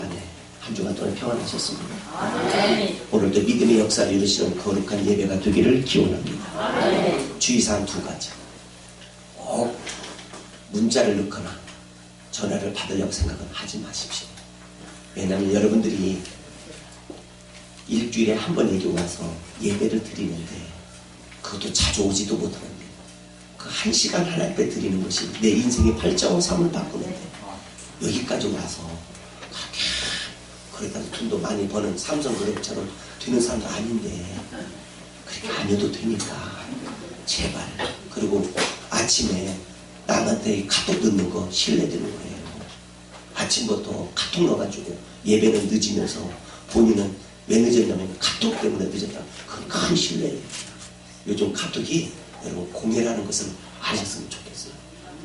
안에 한 주간 동안 평안하셨습니다. 오늘도 믿음의 역사를 이루시는 거룩한 예배가 되기를 기원합니다. 주의사항 2가지. 꼭 문자를 넣거나 전화를 받으려고 생각은 하지 마십시오. 왜냐하면 여러분들이 일주일에 한 번 여기 와서 예배를 드리는데 그것도 자주 오지도 못하는데 그 1시간 하나님 앞에 드리는 것이 내 인생의 발자국 삶을 바꾸는데 여기까지 와서 그렇게 그러다 돈도 많이 버는 삼성그룹처럼 되는 사람도 아닌데 그렇게 안 해도 되니까 제발. 그리고 아침에 남한테 카톡 넣는 거 신뢰되는 거예요. 아침부터 카톡 넣어가지고 예배는 늦으면서 본인은 왜 늦었냐면 카톡 때문에 늦었다. 그건 큰 신뢰예요. 요즘 카톡이 여러분 공예라는 것을 아셨으면 좋겠어요.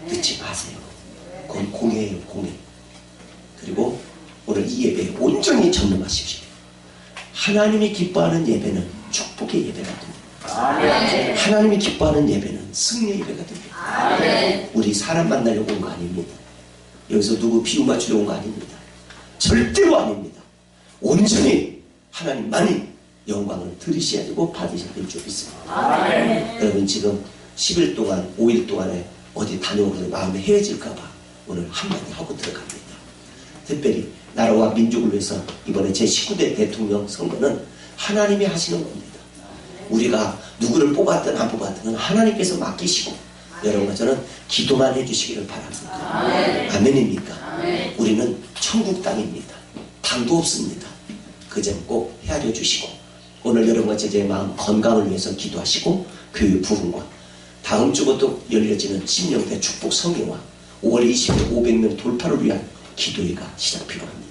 늦지 마세요. 그건 공예예요, 공예. 그리고 오늘 이 예배에 온전히 전념하십시오. 하나님이 기뻐하는 예배는 축복의 예배가 됩니다. 하나님이 기뻐하는 예배는 승리의 예배가 됩니다. 우리 사람 만나려고 온 거 아닙니다. 여기서 누구 비유 맞추려고 온 거 아닙니다. 절대로 아닙니다. 온전히 하나님만이 영광을 들으셔야 되고 받으셔야 될 줄 믿습니다. 여러분 지금 10일 동안 5일 동안에 어디 다녀오면서 마음이 헤어질까봐 오늘 한마디 하고 들어갑니다. 특별히 나라와 민족을 위해서 이번에 제19대 대통령 선거는 하나님이 하시는 겁니다. 우리가 누구를 뽑았든 안 뽑았든 하나님께서 맡기시고 여러분과 저는 기도만 해주시기를 바랍니다. 아멘입니까? 우리는 천국 땅입니다. 당도 없습니다. 그 점 꼭 헤아려 주시고 오늘 여러분과 제 마음 건강을 위해서 기도하시고 교육 부흥과 다음 주부터 열려지는 신령대 축복 성회와 5월 20일 500명 돌파를 위한 기도회가 시작 필요합니다.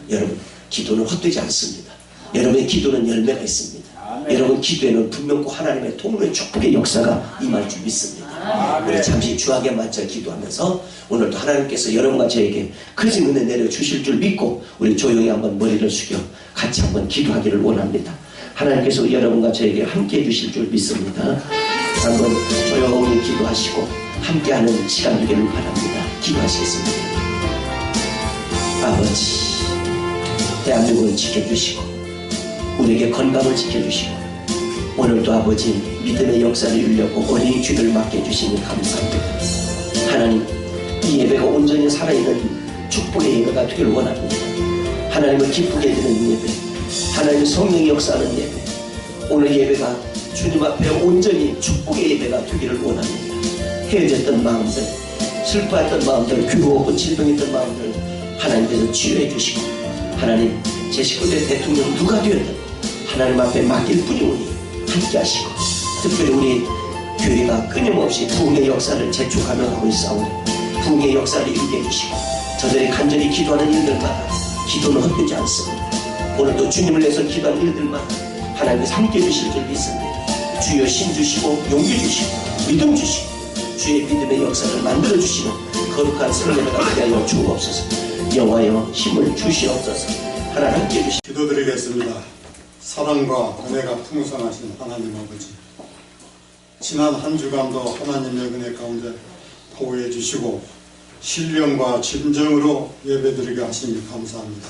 여러분 기도는 헛되지 않습니다. 여러분의 기도는 열매가 있습니다. 여러분 기도에는 분명 꼭 하나님의 통로의 축복의 역사가 임할 줄 믿습니다. 우리 잠시 주하게 맞춰 기도하면서 오늘도 하나님께서 여러분과 저에게 크신 은혜 내려주실 줄 믿고 우리 조용히 한번 머리를 숙여 같이 한번 기도하기를 원합니다. 하나님께서 여러분과 저에게 함께 해주실 줄 믿습니다. 한번 조용히 기도하시고 함께하는 시간 되기를 바랍니다. 기도하시겠습니다. 아버지 대한민국을 지켜주시고 우리에게 건강을 지켜주시고 오늘도 아버지 믿음의 역사를 이루려고 어린이 주를 맡겨주시니 감사합니다. 하나님 이 예배가 온전히 살아있는 축복의 예배가 되기를 원합니다. 하나님을 기쁘게 해드리는 예배, 하나님의 성령의 역사하는 예배, 오늘 예배가 주님 앞에 온전히 축복의 예배가 되기를 원합니다. 헤어졌던 마음들, 슬퍼했던 마음들, 괴로웠고 질병했던 마음들 하나님께서 치유해 주시고 하나님 제19대 대통령 누가 되었든 하나님 앞에 맡길 뿐이오니 함께 하시고 특별히 우리 교회가 끊임없이 부흥의 역사를 재촉하며 가고 있사오니 부흥의 역사를 이루게 해주시고 저들이 간절히 기도하는 일들마다 기도는 헛되지 않습니다. 오늘도 주님을 위해서 기도하는 일들마다 하나님께서 함께 해주실 줄 믿습니다. 주여 힘 주시고 용기 주시고 믿음 주시고 주의 믿음의 역사를 만들어주시는 거룩한 성례가 되게 하여 주옵소서. 여호와여 힘을 주시옵소서. 하나님 함께 해주시고 기도드리겠습니다. 사랑과 은혜가 풍성하신 하나님 아버지, 지난 한 주간도 하나님의 은혜 가운데 보호해 주시고 신령과 진정으로 예배드리게 하시니 감사합니다.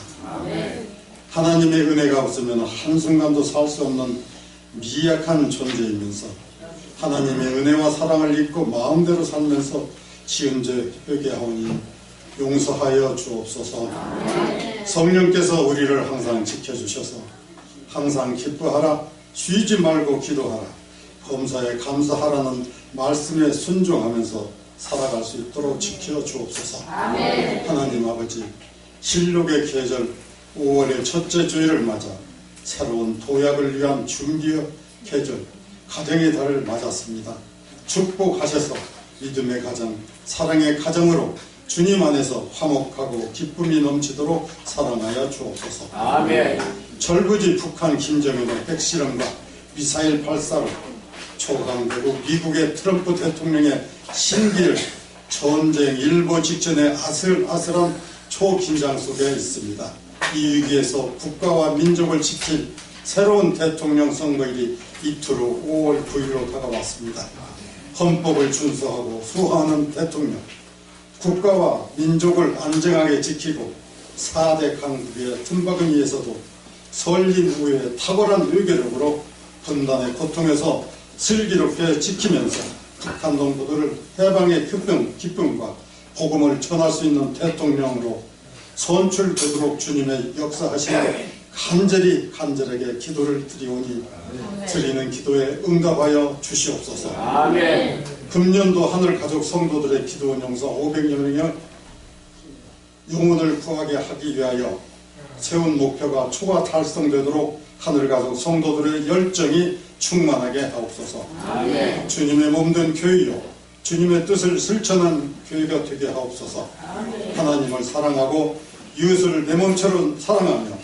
하나님의 은혜가 없으면 한순간도 살 수 없는 미약한 존재이면서 하나님의 은혜와 사랑을 잊고 마음대로 살면서 지은 죄 회개하오니 용서하여 주옵소서. 성령께서 우리를 항상 지켜주셔서 항상 기뻐하라, 쉬지 말고 기도하라, 범사에 감사하라는 말씀에 순종하면서 살아갈 수 있도록 지켜주옵소서. 하나님 아버지, 신록의 계절 5월의 첫째 주일을 맞아 새로운 도약을 위한 준비의 계절 가정의 달을 맞았습니다. 축복하셔서 믿음의 가정, 사랑의 가정으로 주님 안에서 화목하고 기쁨이 넘치도록 사랑하여 주옵소서. 아멘. 절부지 북한 김정은의 핵실험과 미사일 발사로 초강대국 미국의 트럼프 대통령의 신기를 전쟁 일보 직전의 아슬아슬한 초긴장 속에 있습니다. 이 위기에서 국가와 민족을 지킬 새로운 대통령 선거일이 이틀 후 5월 9일로 다가왔습니다. 헌법을 준수하고 수호하는 대통령, 국가와 민족을 안정하게 지키고 4대 강국의 틈바구니에서도 설린 후에 탁월한 외교력으로 분단의 고통에서 슬기롭게 지키면서 북한 동포들을 해방의 기쁨과 복음을 전할 수 있는 대통령으로 선출되도록 주님의 역사하시는 간절하게 기도를 드리오니 드리는 기도에 응답하여 주시옵소서. 아멘. 금년도 하늘가족 성도들의 기도원 용사 500여 명의 영혼을 구하게 하기 위하여 세운 목표가 초과 달성되도록 하늘가족 성도들의 열정이 충만하게 하옵소서. 아멘. 주님의 몸된 교회요 주님의 뜻을 실천한 교회가 되게 하옵소서. 아멘. 하나님을 사랑하고 이웃을 내 몸처럼 사랑하며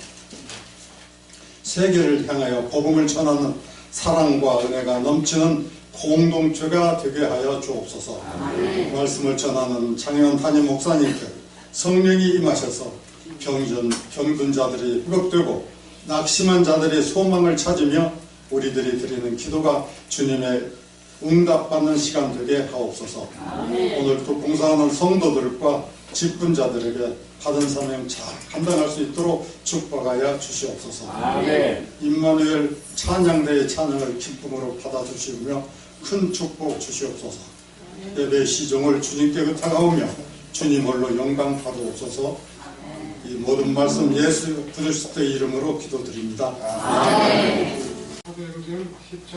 세계를 향하여 복음을 전하는 사랑과 은혜가 넘치는 공동체가 되게 하여 주옵소서. 아멘. 말씀을 전하는 장현 담임 목사님께 성령이 임하셔서 병든 자들이 회복되고 낙심한 자들의 소망을 찾으며 우리들이 드리는 기도가 주님의 응답받는 시간 되게 하옵소서. 아멘. 오늘도 봉사하는 성도들과 직분자들에게 받은 사명 잘 감당할 수 있도록 축복하여 주시옵소서. 아멘. 임마누엘 찬양대의 찬양을 기쁨으로 받아주시며 큰 축복 주시옵소서. 예배 시종을 주님께 의탁하오며 주님 홀로 영광 받아옵소서. 이 모든 말씀 예수 그리스도의 이름으로 기도드립니다. 아멘. 사도행전 10장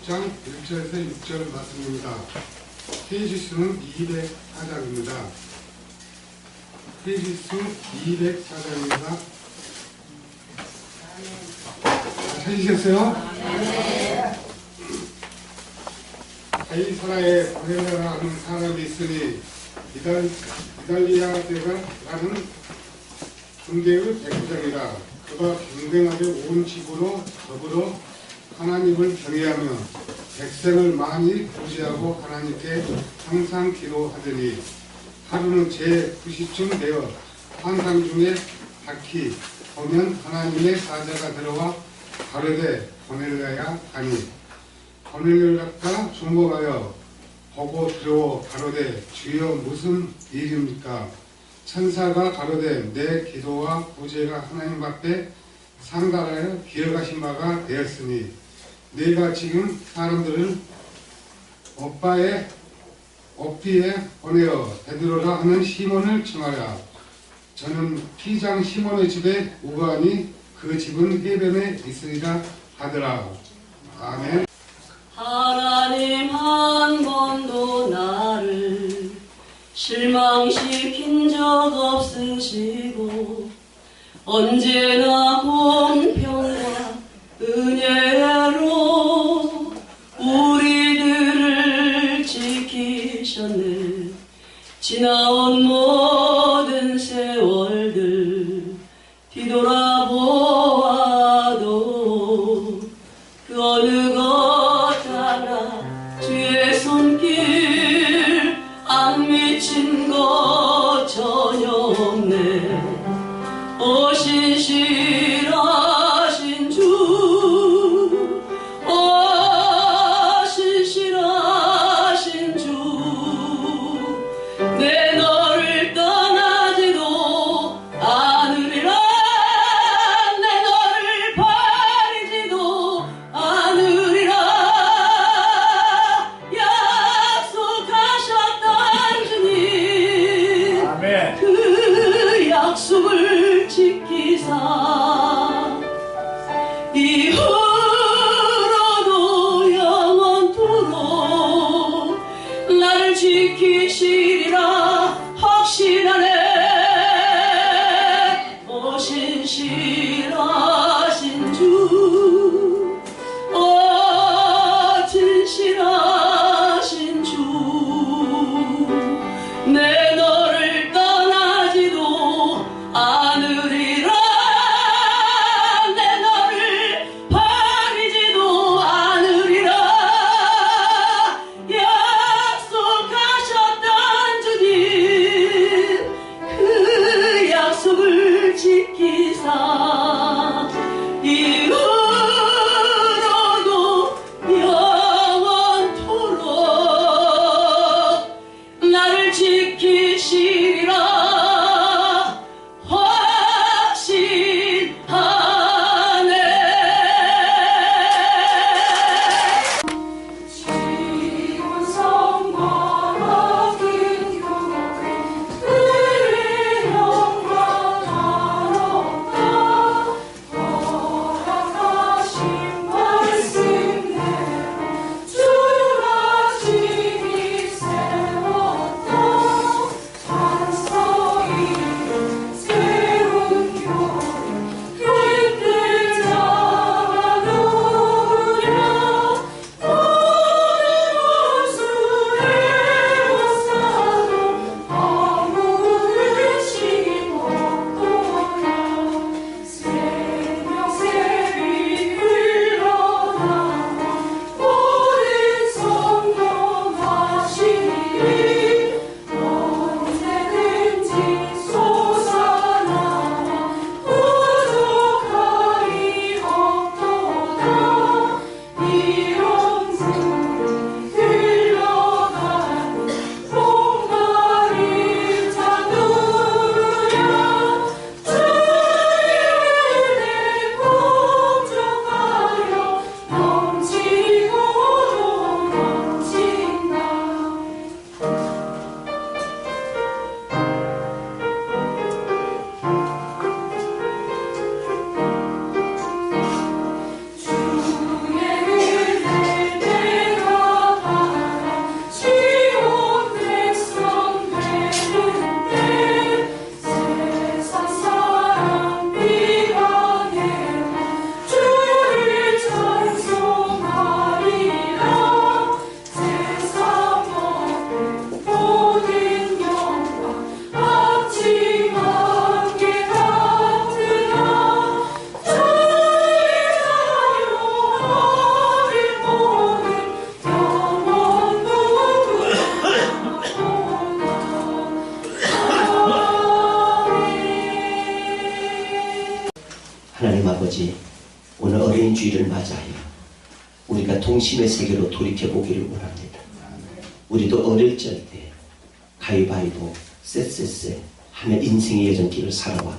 1절에서 6절 말씀입니다. 페이지수는 204장입니다. 페이지수 204장입니다. 찾으셨어요? 가이사라에 보내라는 사람이 있으니 이달리아 대가 라는 군대의 백부장이라. 그가 경쟁하게 온 집으로 더불어 하나님을 경외하며 백성을 많이 구제하고 하나님께 항상 기도하더니 하루는 제9시쯤 되어 환상 중에 밝히 보면 하나님의 사자가 들어와 가로되 고넬료야 하니 고넬료가 주목하여 보고 들어오 가로되 주여 무슨 일입니까? 천사가 가로되 내 기도와 구제가 하나님 앞에 상달하여 기억하신 바가 되었으니 내가 지금 사람들을 옥비에 보내어 베드로라 하는 시몬을 청하라. 저는 피장 시몬의 집에 우거하니 그 집은 해변에 있으리라 하더라. 아멘. 하나님 한 번도 나를 실망시킨 적 없으시고 언제나 공평과 은혜로 우리들을 지키셨네. 지나온 모든 세월들 뒤돌아보아도 그 어느 것 하나 주의 손길 안 미친 것 전혀 없네. 오 신실하신 주, 오 신실하신 주, 내 너를 떠나지도 않으리라. 내 너를 버리지도 않으리라. 약속하셨던 주님, 아멘. 그 약속을 지키사 이후로도 영원토록 나를 지키시리라 확신하네. 오 신실하신 주, 오 진실하신 주, 내 너를 떠나지도 않으리라. 내 너를 버리지도 않으리라. 약속하셨던 주님, 그 약속을 지키사 하나님 아버지, 오늘 어린이 주일을 맞이하여 우리가 동심의 세계로 돌이켜보기를 원합니다. 우리도 어릴 적 때 가위바위보, 쎄쎄쎄 하며 인생의 여정길을 살아와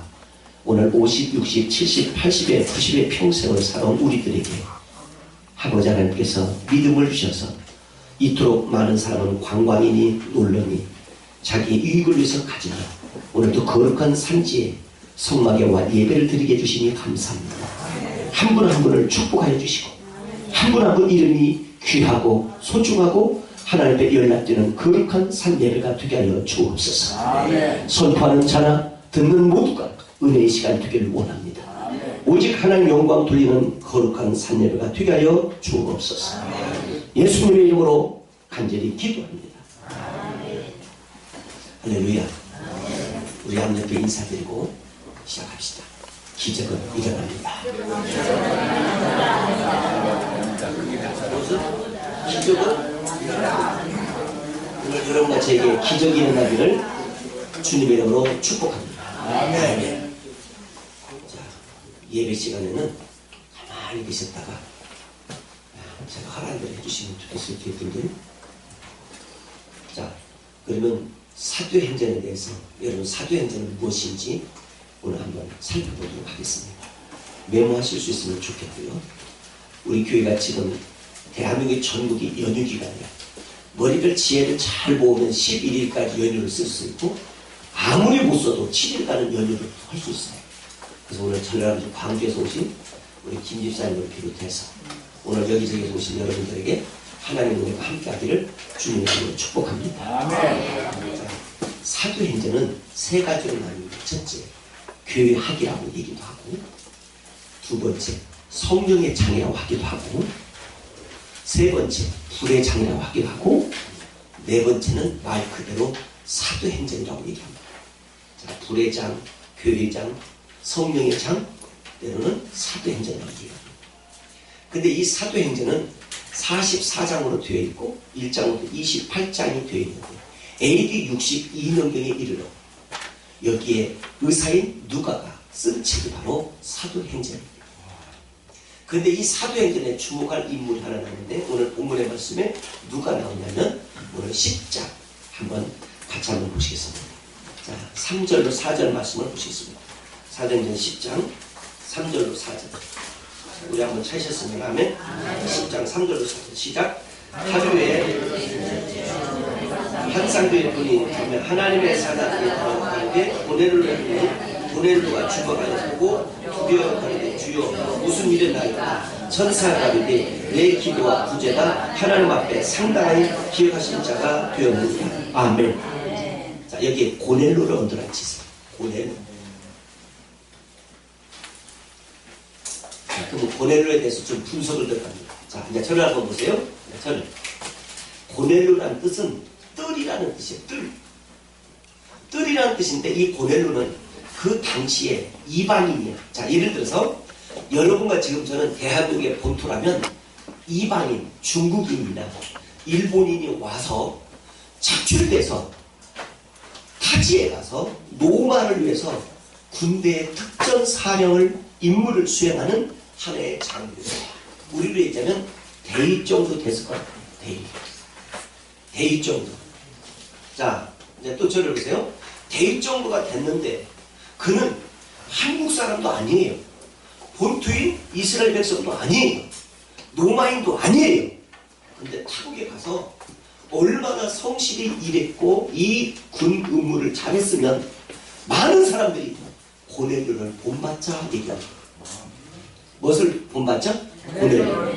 오늘 50, 60, 70, 80에 90의 평생을 살아온 우리들에게 아버지 하나님께서 믿음을 주셔서 이토록 많은 사람은 관광이니 놀러니 자기 이익을 위해서 가지만 오늘도 거룩한 산지에 성막에와 예배를 드리게 해주시니 감사합니다. 한 분 한 분을 축복하여 주시고 한 분 한 분 이름이 귀하고 소중하고 하나님 앞에 연락되는 거룩한 산 예배가 되게 하여 주옵소서. 선포하는 자나 듣는 모두가 은혜의 시간 되기를 원합니다. 오직 하나님 영광 돌리는 거룩한 산 예배가 되게 하여 주옵소서. 예수님의 이름으로 간절히 기도합니다. 할렐루야. 우리 함께 인사드리고 시작합시다. 기적은 일어납니다. 기적은 오늘 여러분과 제게 기적이 일어나기를 주님의 이름으로 축복합니다. 아멘. 자, 예배 시간에는 가만히 계셨다가 제가 하라는 대로 해주시면 좋겠어요, 기획분들. 자, 그러면 사도행전에 대해서 여러분 사도행전은 무엇인지 오늘 한번 살펴보도록 하겠습니다. 메모하실 수 있으면 좋겠고요. 우리 교회가 지금 대한민국 전국이 연휴 기간이야. 머리를 지혜를 잘 모으면 11일까지 연휴를 쓸 수 있고 아무리 못 써도 7일간은 연휴를 할 수 있어요. 그래서 오늘 전라도 광주에서 오신 우리 김 집사님을 비롯해서 오늘 여기저기서 오신 여러분들에게 하나님의 은혜가 함께하기를 주님의 이름으로 축복합니다. 아멘. 사도행전은 세 가지로 나뉩니다. 첫째, 교회학이라고 얘기도 하고, 두 번째, 성령의 장이라고 하기도 하고, 세 번째, 불의 장이라고 하기도 하고, 네 번째는 말 그대로 사도행전이라고 얘기합니다. 자, 불의 장, 교회의 장, 성령의 장, 때로는 사도행전이라고 얘기합니다. 근데 이 사도행전은 44장으로 되어 있고 1장부터 28장이 되어 있는데 AD 62년경에 이르러 여기에 의사인 누가가 쓴 책이 바로 사도행전입니다. 그런데 이 사도행전에 주목할 인물이 하나 나오는데 오늘 본문의 말씀에 누가 나오냐면 오늘 10장 한번 같이 한번 보시겠습니다. 자, 3절로 4절 말씀을 보시겠습니다. 사도행전 10장 3절로 4절 우리 한번 찾으셨으면 하면 10장 3절로 4절 시작. 하루에 한 쌍교의 분이 가면 하나님의 사람들이 들어가는데 고넬료가 죽어가지고 두려워하는데 주여 무슨 일이 나이까 천사가 가는데 내 기도와 구제가 하나님 앞에 상당히 기억하신 자가 되었느니라. 아멘. 자, 여기에 고넬료를 언더라이치세요. 고넬료. 자, 그럼 고넬료에 대해서 좀 분석을 들어갑니다. 자, 이제 저를 한번 보세요. 저를. 고넬료라는 뜻은 뜰이라는 뜻이에요. 뜰이라는 뜻인데 이 고넬료는 그 당시에 이방인이야. 자, 예를 들어서 여러분과 지금 저는 대한민국의 본토라면 이방인, 중국인이나 일본인이 와서 착출돼서 타지에 가서 노마를 위해서 군대의 특전 사령을 임무를 수행하는 하나의 장교예요. 우리로 얘기하면 대위 정도 됐을 것 같아요. 대위 정도. 자, 이제 또 저를 보세요. 대위 정도가 됐는데 그는 한국 사람도 아니에요. 본토인 이스라엘 백성도 아니에요. 노마인도 아니에요. 근데 타국에 가서 얼마나 성실히 일했고 이 군 의무를 잘했으면 많은 사람들이 고넬료를 본받자 얘기합니다. 무엇을 본받자? 고넬료.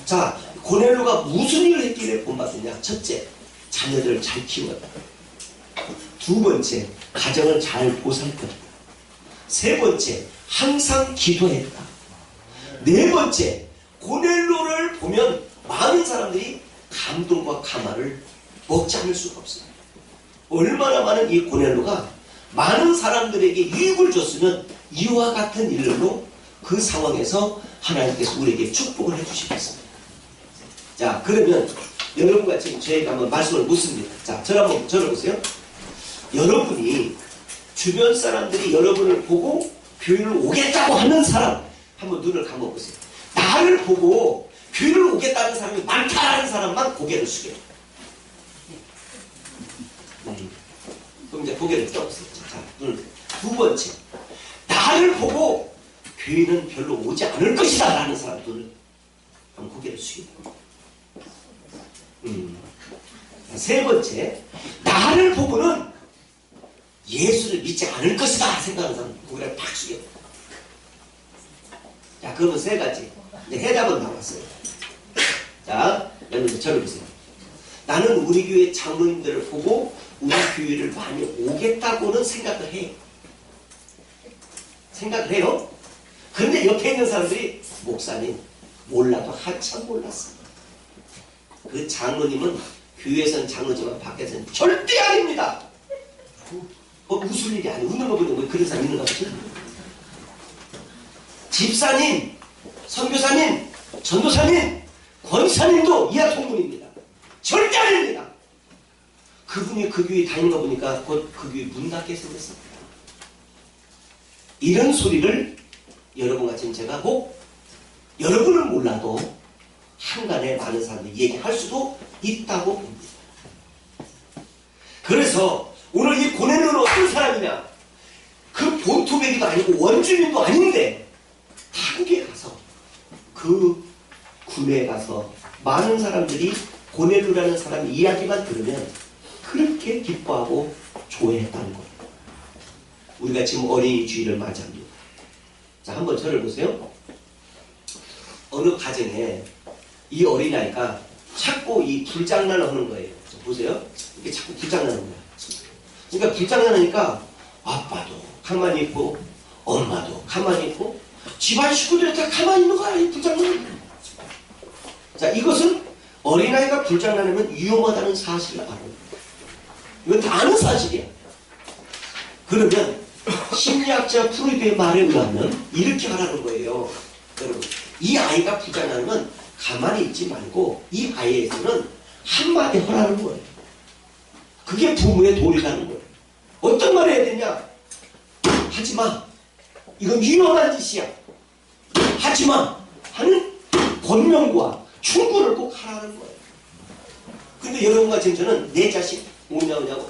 자, 고넬료가 무슨 일을 했길래 본받느냐? 첫째, 자녀들을 잘 키웠다. 두 번째, 가정을 잘 보살폈다. 세 번째, 항상 기도했다. 네 번째, 고넬료를 보면 많은 사람들이 감동과 감화를 먹지 않을 수가 없어요. 얼마나 많은 이 고넬료가 많은 사람들에게 유익을 줬으면 이와 같은 일로 그 상황에서 하나님께서 우리에게 축복을 해주시겠습니다. 자, 그러면 여러분과 지금 저희가 한번 말씀을 묻습니다. 자, 저를 한번 보세요. 여러분이 주변 사람들이 여러분을 보고 교회를 오겠다고 하는 사람 한번 눈을 감아보세요. 나를 보고 교회를 오겠다는 사람이 많다는 사람만 고개를 숙여요. 그럼 이제 고개를 껴보세요. 자, 두 번째, 나를 보고 교회는 별로 오지 않을 것이다 라는 사람들을 한번 고개를 숙여요. 세 번째, 나를 보고는 예수를 믿지 않을 것이다 생각하는 사람 고개를 팍 숙여요. 자, 그러면 세 가지. 이제 해답은 나왔어요. 자, 여러분 저를 보세요. 나는 우리 교회 장로님들을 보고 우리 교회를 많이 오겠다고는 생각을 해요. 생각을 해요. 그런데 옆에 있는 사람들이 목사님 몰라도 한참 몰랐어. 그 장로님은 교회에서는 장로지만 밖에서는 절대 아닙니다. 웃을 일이 아니에요. 웃는 거 보니 왜 그런 사람 있는 거 같지? 집사님, 선교사님, 전도사님, 권사님도 이하 통문입니다. 절대 아닙니다. 그분이 그 교회 다니는 거 보니까 곧 그 교회 문 닫게 생겼습니다. 이런 소리를 여러분같이 제가 꼭 여러분은 몰라도 한간에 많은 사람들이 얘기할 수도 있다고 봅니다. 그래서 오늘 이 고넬료는 어떤 사람이냐? 그 본토백이도 아니고 원주민도 아닌데 타국에 가서 그 군에 가서 많은 사람들이 고넬료라는 사람 이야기만 들으면 그렇게 기뻐하고 좋아했다는 거예요. 우리가 지금 어린이 주일을 맞이합니다. 자, 한번 저를 보세요. 어느 가정에 이 어린아이가 자꾸 이 불장난을 하는 거예요. 보세요. 이게 자꾸 불장난하는 거야. 그러니까 불장난하니까 아빠도 가만히 있고 엄마도 가만히 있고 집안 식구들이 다 가만히 있는 거야. 이 불장난. 자, 이것은 어린아이가 불장난하면 위험하다는 사실을 알아요. 이건 다 아는 사실이야. 그러면 심리학자 프로이드의 말에 의하면 이렇게 하라는 거예요. 여러분, 이 아이가 불장난하면 가만히 있지 말고 이 아이에게는 한마디 하라는 거예요. 그게 부모의 도리라는 거예요. 어떤 말을 해야 되냐? 하지마. 이건 위험한 짓이야. 하지마. 하는 권명과 충고를 꼭 하라는 거예요. 근데 여러분과 지금 저는 내 자식 오냐고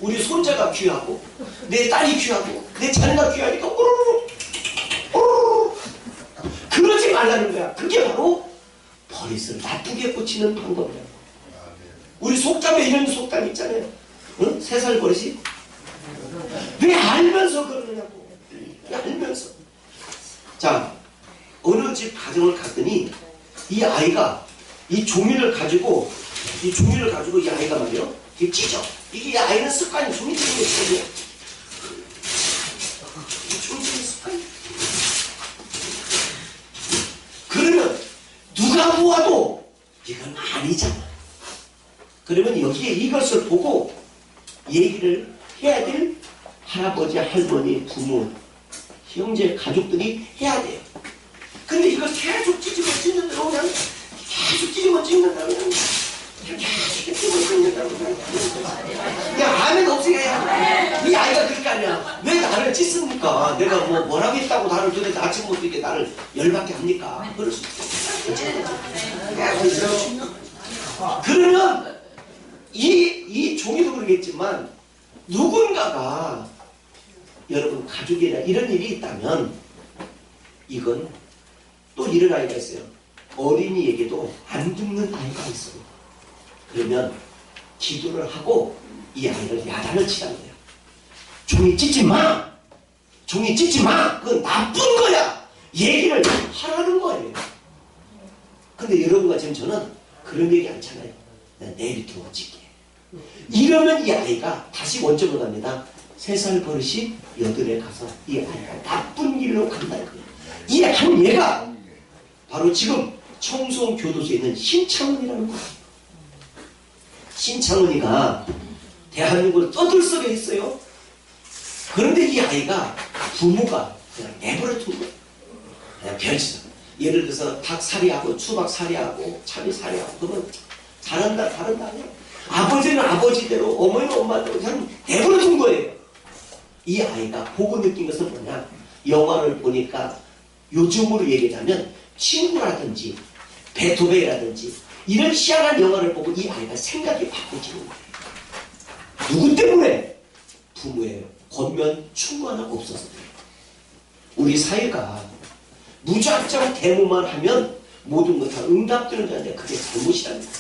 우리 손자가 귀하고 내 딸이 귀하고 내 자녀가 귀하니까 그러지 말라는 거야. 그게 바로 버릇을 나쁘게 고치는 방법이야. 우리 속담에 이런 속담 있잖아요. 응? 3살 버릇이 왜 알면서 그러느냐고. 왜 알면서. 자, 어느 집 가정을 갔더니 이 아이가 이 종이를 가지고 이 아이가 말이요. 이게 찢어. 이게 이 아이는 습관이 종이 찢는 게 습관이야. 종이 찢는 습관이. 그러면 누가 보아도 이건 아니잖아. 그러면 여기에 이것을 보고 얘기를 해야 될 할아버지, 할머니, 부모, 형제, 가족들이 해야 돼요. 근데 이걸 계속 찢는다고 그냥 계속 찢는다고 그냥 계속 찢는다고 그냥 아멘 없으니까 이 아이가 그럴 거 아니야. 왜 나를 찢습니까? 내가 뭐라고 했다고 나를 도대체 아침부터 이렇게 나를 열받게 합니까? 그럴 수 있어. 그러면 이 종이도 그러겠지만 누군가가 여러분 가족이나 이런 일이 있다면 이건 또 이런 아이가 있어요. 어린이에게도 안 듣는 아이가 있어요. 그러면 기도를 하고 이 아이를 야단을 치라는 거야. 종이 찢지 마! 종이 찢지 마! 그건 나쁜 거야! 얘기를 하라는 거예요. 근데 여러분과 지금 저는 그런 얘기 않잖아요. 내일부터 찢게. 이러면 이 아이가 다시 원점으로 갑니다. 3살 버릇이 8에 가서 이 아이가 나쁜 길로 간다는 거예요. 이 한 얘가 바로 지금 청송 교도소에 있는 신창훈이라는 거예요. 신창훈이가 대한민국을 떠들썩해 했어요. 그런데 이 아이가 부모가 그냥 내버려둔 거예요. 그냥 별짓. 예를 들어서 닭살이하고 수박살이하고 참이살이하고 그러면 잘한다 그냥. 아버지는 아버지대로 어머니는 엄마대로 그냥 내버려둔 거예요. 이 아이가 보고 느낀 것은 뭐냐? 영화를 보니까 요즘으로 얘기하자면 친구라든지 베토벤이라든지 이런 희한한 영화를 보고 이 아이가 생각이 바뀌지는 거예요. 누구 때문에? 부모의 권면 충고 하나 없어서 그래요. 우리 사회가 무작정 데모만 하면 모든 것 다 응답되는 줄 아는데 그게 잘못이라는 거예요.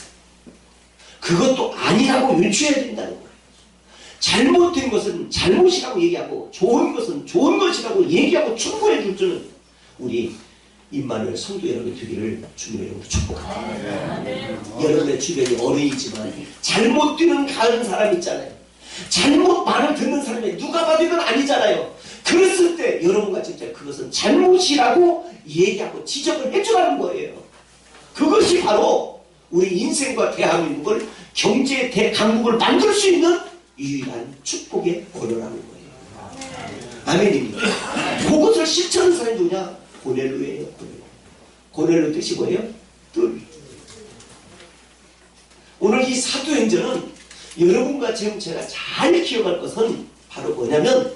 그것도 아니라고 유추해야 된다는 거예요. 잘못된 것은 잘못이라고 얘기하고 좋은 것은 좋은 것이라고 얘기하고 충고해 줄 줄은 우리 임마누엘 성도 여러분 되기를 주님의 이름으로 축복합니다. 여러분의 주변이 어른이지만 잘못 뛰는 가는 사람 있잖아요. 잘못 말을 듣는 사람이 누가 봐도 이건 아니잖아요. 그랬을 때 여러분과 진짜 그것은 잘못이라고 얘기하고 지적을 해주라는 거예요. 그것이 바로 우리 인생과 대한민국을 경제 대강국을 만들 수 있는 유일한 축복의 언어라는 거예요. 아멘입니다. 그것을 실천하는 사람이 누구냐? 고넬로예요. 고넬로 뜻이 뭐예요? 뜰. 오늘 이 사도행전은 여러분과 지금 제가 잘 기억할 것은 바로 뭐냐면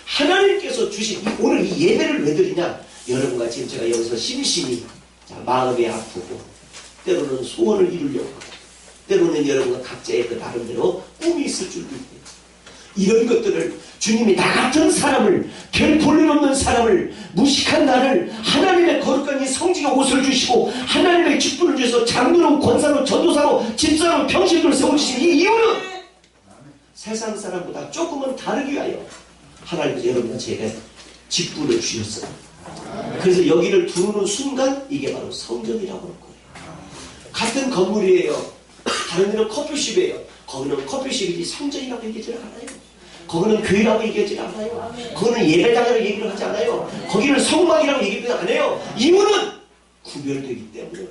하나님께서 주신 오늘 이 예배를 왜 드리냐? 여러분과 지금 제가 여기서 심심히 마음이 아프고 때로는 소원을 이루려고 하고 때로는 여러분과 각자의 그 나름대로 꿈이 있을 줄도 있고 이런 것들을 주님이 나 같은 사람을 별 볼일 없는 사람을 무식한 나를 하나님의 거룩한 이 성직의 옷을 주시고 하나님의 직분을 주셔서 장로로 권사로 전도사로 집사로 평신도를 세워주신 이 이유는 세상 사람보다 조금은 다르기 위하여 하나님께서 여러분과 제게 직분을 주셨어요. 그래서 여기를 두르는 순간 이게 바로 성전이라고 하는 거예요. 같은 건물이에요. 다른 데는 커피숍이에요. 거기는 커피숍이지 성전이라고 얘기하지 않아요. 거기는 교회라고 얘기하지 않아요. 거기는 예배당이라고 얘기를 하지 않아요. 거기는 성막이라고 얘기를 안 해요. 이유는 구별되기 때문에 그래요.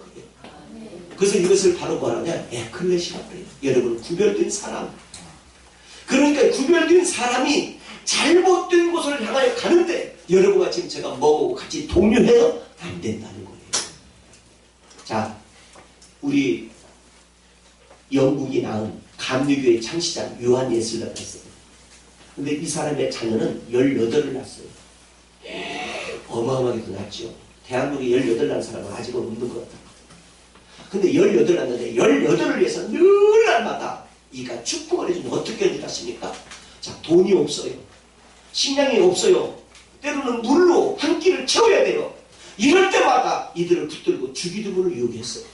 그래서 이것을 바로 뭐라냐? 에클레시아라고 해요. 여러분 구별된 사람. 그러니까 구별된 사람이 잘못된 곳을 향하여 가는데 여러분과 지금 제가 뭐고 같이 동료해서 안 된다는 거예요. 자, 우리 영국이 낳은 감리교의 창시자 요한 예슬러가 있어요. 근데 이 사람의 자녀는 18을 낳았어요. 어마어마하게도 낳았죠. 대한민국에 18 낳은 사람은 아직은 없는 것 같아요. 근데 18 낳았는데 18을 위해서 늘 날마다 이가 축복을 해주면 어떻게 해줄 아십니까? 자, 돈이 없어요. 식량이 없어요. 때로는 물로 한 끼를 채워야 돼요. 이럴 때마다 이들을 붙들고 주기도문을 유혹했어요.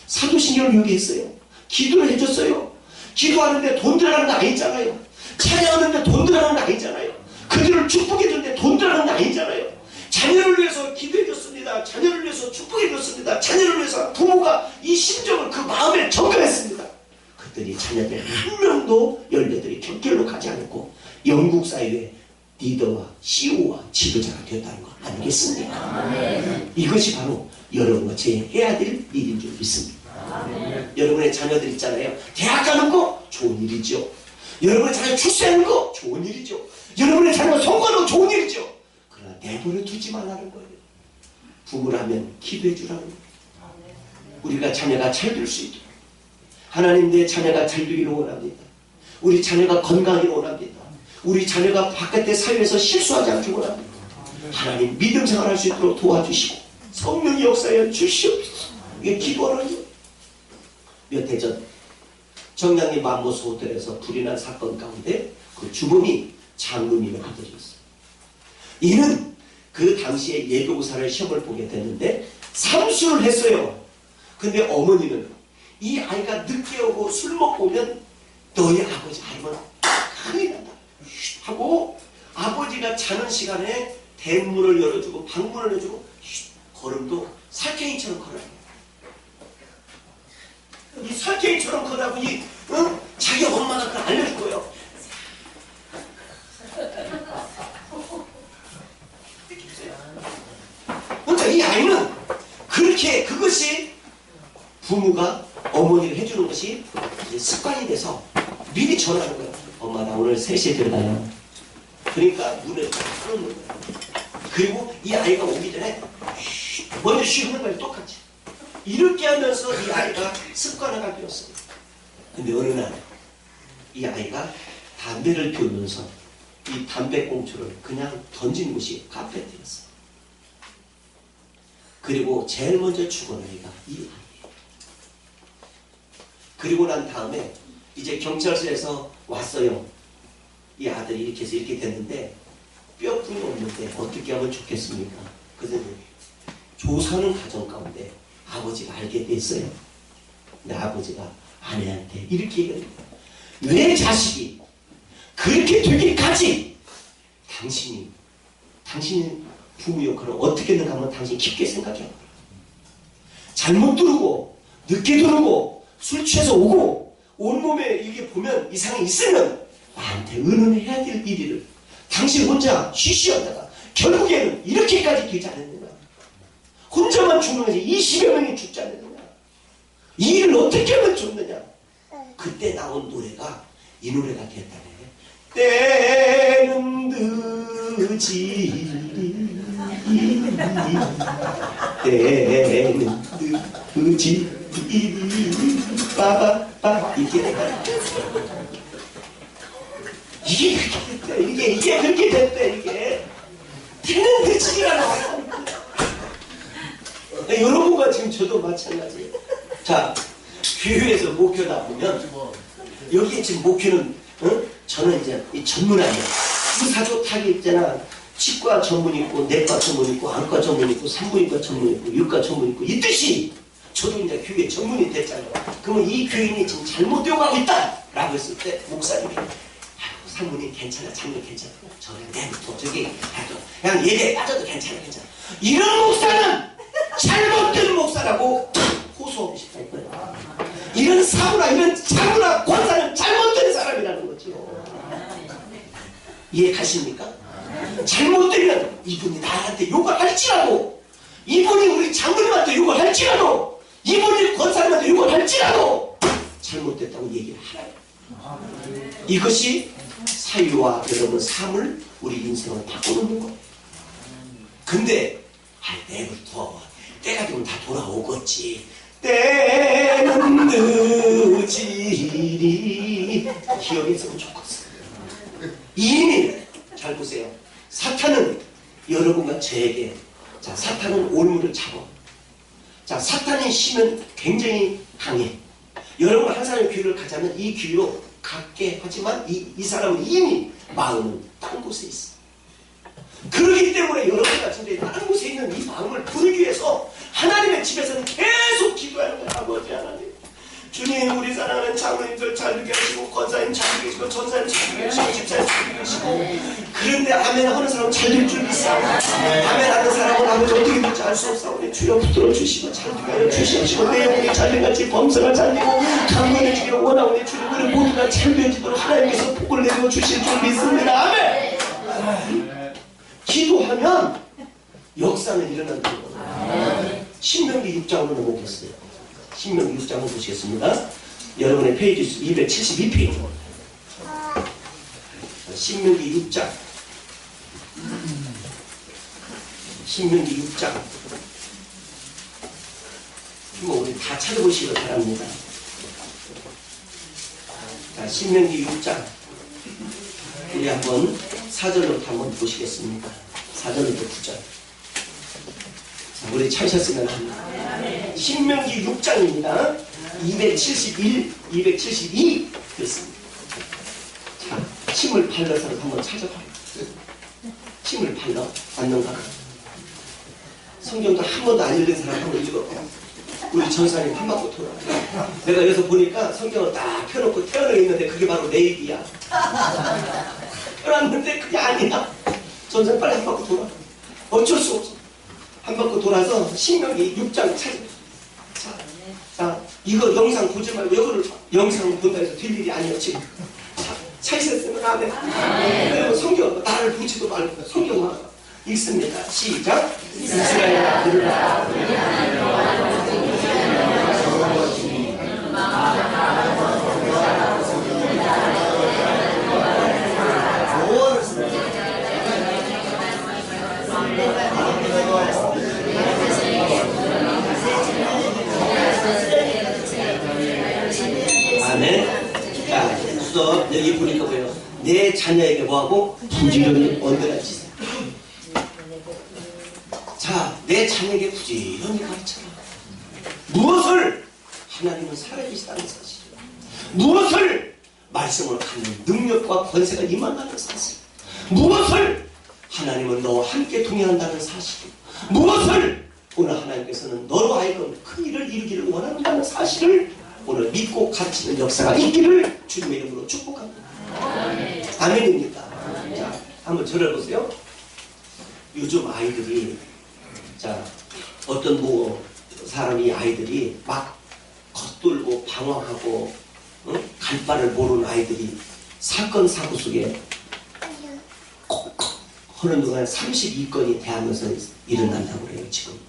사도신경을 유혹했어요. 기도를 해줬어요. 기도하는데 돈 들어가는 거 아니잖아요. 찬양하는데 돈 들어가는 거 아니잖아요. 그들을 축복해주는데 돈 들어가는 거 아니잖아요. 자녀를 위해서 기도해줬습니다. 자녀를 위해서 축복해줬습니다. 자녀를 위해서 부모가 이 심정을 그 마음에 전가했습니다. 그랬더니 자녀들 한 명도 18이 격결로 가지 않고 영국 사회의 리더와 CEO와 지도자가 되었다는 거 아니겠습니까? 이것이 바로 여러분과 제 해야 될 일인 줄 믿습니다. 여러분의 자녀들 있잖아요. 대학 가는 거 좋은 일이죠. 여러분의 자녀 출세하는 거 좋은 일이죠. 여러분의 자녀가 성공하는 거 좋은 일이죠. 그러나 내버려 두지 말라는 거예요. 부모라면 기도해 주라는 거예요. 우리가 자녀가 잘 될 수 있도록 하나님 내 자녀가 잘 되기를 원합니다. 우리 자녀가 건강하기를 원합니다. 우리 자녀가 바깥의 사회에서 실수하지 않기를 원합니다. 하나님 믿음 생활할 수 있도록 도와주시고 성령의 역사에 주시옵소서. 이게 기도하는 거예요. 몇 해 전 정량리 맘모스 호텔에서 불이 난 사건 가운데 그 주범이 장로님의 아들이었어요. 이는 그 당시에 예교고사를 시험을 보게 됐는데 삼수를 했어요. 근데 어머니는 이 아이가 늦게 오고 술 먹고 오면 너희 아버지 알면 큰일 난다 하고 아버지가 자는 시간에 대문을 열어주고 방문을 해주고 걸음도 살쾡이처럼 걸어요. 이 살쾡이처럼 걷다 보니 자기 엄마가 그걸 알려줄 거예요. 그러니까 이 아이는 그렇게 그것이 부모가 어머니를 해주는 것이 이제 습관이 돼서 미리 전화하는 거예요. 엄마 나 오늘 3시에 들어가요. 그러니까 문을 딱 닫는 거예요. 그리고 이 아이가 오기 전에 먼저 쉬는 거예요. 똑같이. 이렇게 하면서 이 아이가 습관화가 되었어요. 근데 어느 날 이 아이가 담배를 피우면서 이 담배꽁초를 그냥 던진 곳이 카페트였어. 그리고 제일 먼저 죽은 아이가 이 아이예요. 그리고 난 다음에 이제 경찰서에서 왔어요. 이 아들이 이렇게 해서 이렇게 됐는데 뼈뿐이 없는데 어떻게 하면 좋겠습니까? 그래서 조사는 가정 가운데 아버지가 알게 됐어요. 근데 아버지가 아내한테 이렇게 얘기합니다. 내 자식이 그렇게 되기까지 당신이 부모 역할을 어떻게 했는가 하면 당신이 깊게 생각해. 잘못 들고 늦게 들고 술 취해서 오고 온몸에 이게 보면 이상이 있으면 나한테 의논해야 될 일을 당신 혼자 쉬쉬하다가 결국에는 이렇게까지 되지 않았느냐. 혼자만 죽는 거지 20여 명이 죽지 않았느냐. 이 일을 어떻게 하면 좋느냐. 그때 나온 노래가 이 노래가 됐다네. 때는 늦지 때는 늦지 빠바빠 이게 내가 이게 그렇게 됐대. 이게 그렇게 됐대. 이게 때는 늦지라고. 여러분과 지금 저도 마찬가지예요. 자, 교회에서 목회다 보면 여기 지금 목회는 저는 이제 이 전문화예요. 의사조 타기 있잖아. 치과 전문 있고 내과 전문 있고 안과 전문 있고 산부인과 전문 있고 육과 전문 있고 있듯이 저도 이제 교회 전문이 됐잖아요. 그러면 이 교인이 지금 잘못되어 가고 있다라고 했을 때 목사님이 산부님 괜찮아, 장님 괜찮아, 저는 내부터 저기 그냥 예배에 빠져도 괜찮아. 이런 목사는 잘못된 목사라고 호소하고 싶다는 거예요. 이런 사부나 이런 장부나 권사는 잘못된 사람이라는 거죠. 이해 가십니까? 잘못되면 이분이 나한테 욕을 할지라도, 이분이 우리 장모님한테 욕을 할지라도, 이분이 권사님한테 욕을 할지라도 잘못됐다고 얘기를 하라요. 이것이 사유와 여러분 삶을 우리 인생을 바꿔놓는 거예요. 근데 내일부터 때가 되면 다 돌아오겠지. 때는 늦으리 기억했으면 좋겠어요. 이미 잘 보세요. 사탄은 여러분과 저에게, 자, 사탄은 올무를 잡아. 자, 사탄이 심은 굉장히 강해. 여러분 한 사람의 귀를 가자면 이 귀로 갖게 하지만 이 사람은 이미 마음은 딴 곳에 있어. 그렇기 때문에 여러분과 저의 다른 곳에 있는 이 마음을 부르기 위해서 하나님의 집에서는 계속 기도하는 거예요. 아버지 하나님, 주님, 우리 사랑하는 장로님들 잘 되게 하시고, 권사님 잘 되게 하시고, 전사님 잘 되게 하시고, 집사님 잘 되게 하시고. 그런데 아멘 하는 사람은 잘 될 줄 믿사. 아멘 하는 사람은 아버지 어떻게 될지 알 수 없사오니 주여 붙들어 주시고 잘 되게 하여 주시옵시고, 내 영혼이 잘된같이 범사가 잘되고 강건해지기를 원하오니 주님, 우리 모두가 잘 되어지도록 하나님께서 복을 내려 주실 줄 믿습니다. 아멘. 기도하면 역사는 일어난다는 거예요. 신명기 6장으로 넘어오겠어요. 신명기 6장을 보시겠습니다. 여러분의 페이지 272페이지. 신명기 6장. 신명기 6장. 뭐 우리 다 찾아보시기 바랍니다. 자, 신명기 6장. 우리 한번 4절부터 한번 보시겠습니다. 4절부터 9절. 자, 우리 찾으셨으면 합니다. 신명기 6장입니다. 271, 272 됐습니다. 자, 침을 팔러서 한번 찾아봐요. 침을 팔러 맞는가? 성경도 한 번도 안 읽은 사람 한번 읽어. 우리 전사님 한 바퀴 돌아. 내가 여기서 보니까 성경을 딱 펴놓고 태어나 있는데 그게 바로 내 입이야. 펴놨는데 그게 아니야. 전사님 빨리 한 바퀴 돌아. 어쩔 수 없어. 한 바퀴 돌아서 신명기 6장 찾아. 자, 이거 영상 보지 말고 이거를 영상 본다 해서 될 일이 아니야 지금. 찾으셨으면 안 해. 그리고 성경 나를 보지도 말고 성경만 읽습니다. 시작. 이스라엘아 들으라. 아멘. 자, 수업 여기 보니까 보여. 내 자녀에게 뭐하고 부지런히 언변하지. 자, 내 자녀에게 부지런히 가르쳐라. 무엇을? 하나님은 살아계시다는 사실. 무엇을? 말씀을 하는 능력과 권세가 임한다는 사실. 무엇을? 하나님은 너와 함께 동행한다는 사실. 무엇을? 오늘 하나님께서는 너로 하여금 큰 일을 이루기를 원한다는 사실을 오늘 믿고 가르치는 역사가 있기를 주님의 이름으로 축복합니다. 아멘입니까? 자, 한번 들어보세요. 요즘 아이들이, 자, 어떤 사람이 아이들이 막 겉돌고 방황하고 갈 바를 모르는 아이들이 사건 사고 속에 하는 동안 32건이 대하면서 일어난다고 그래요. 지금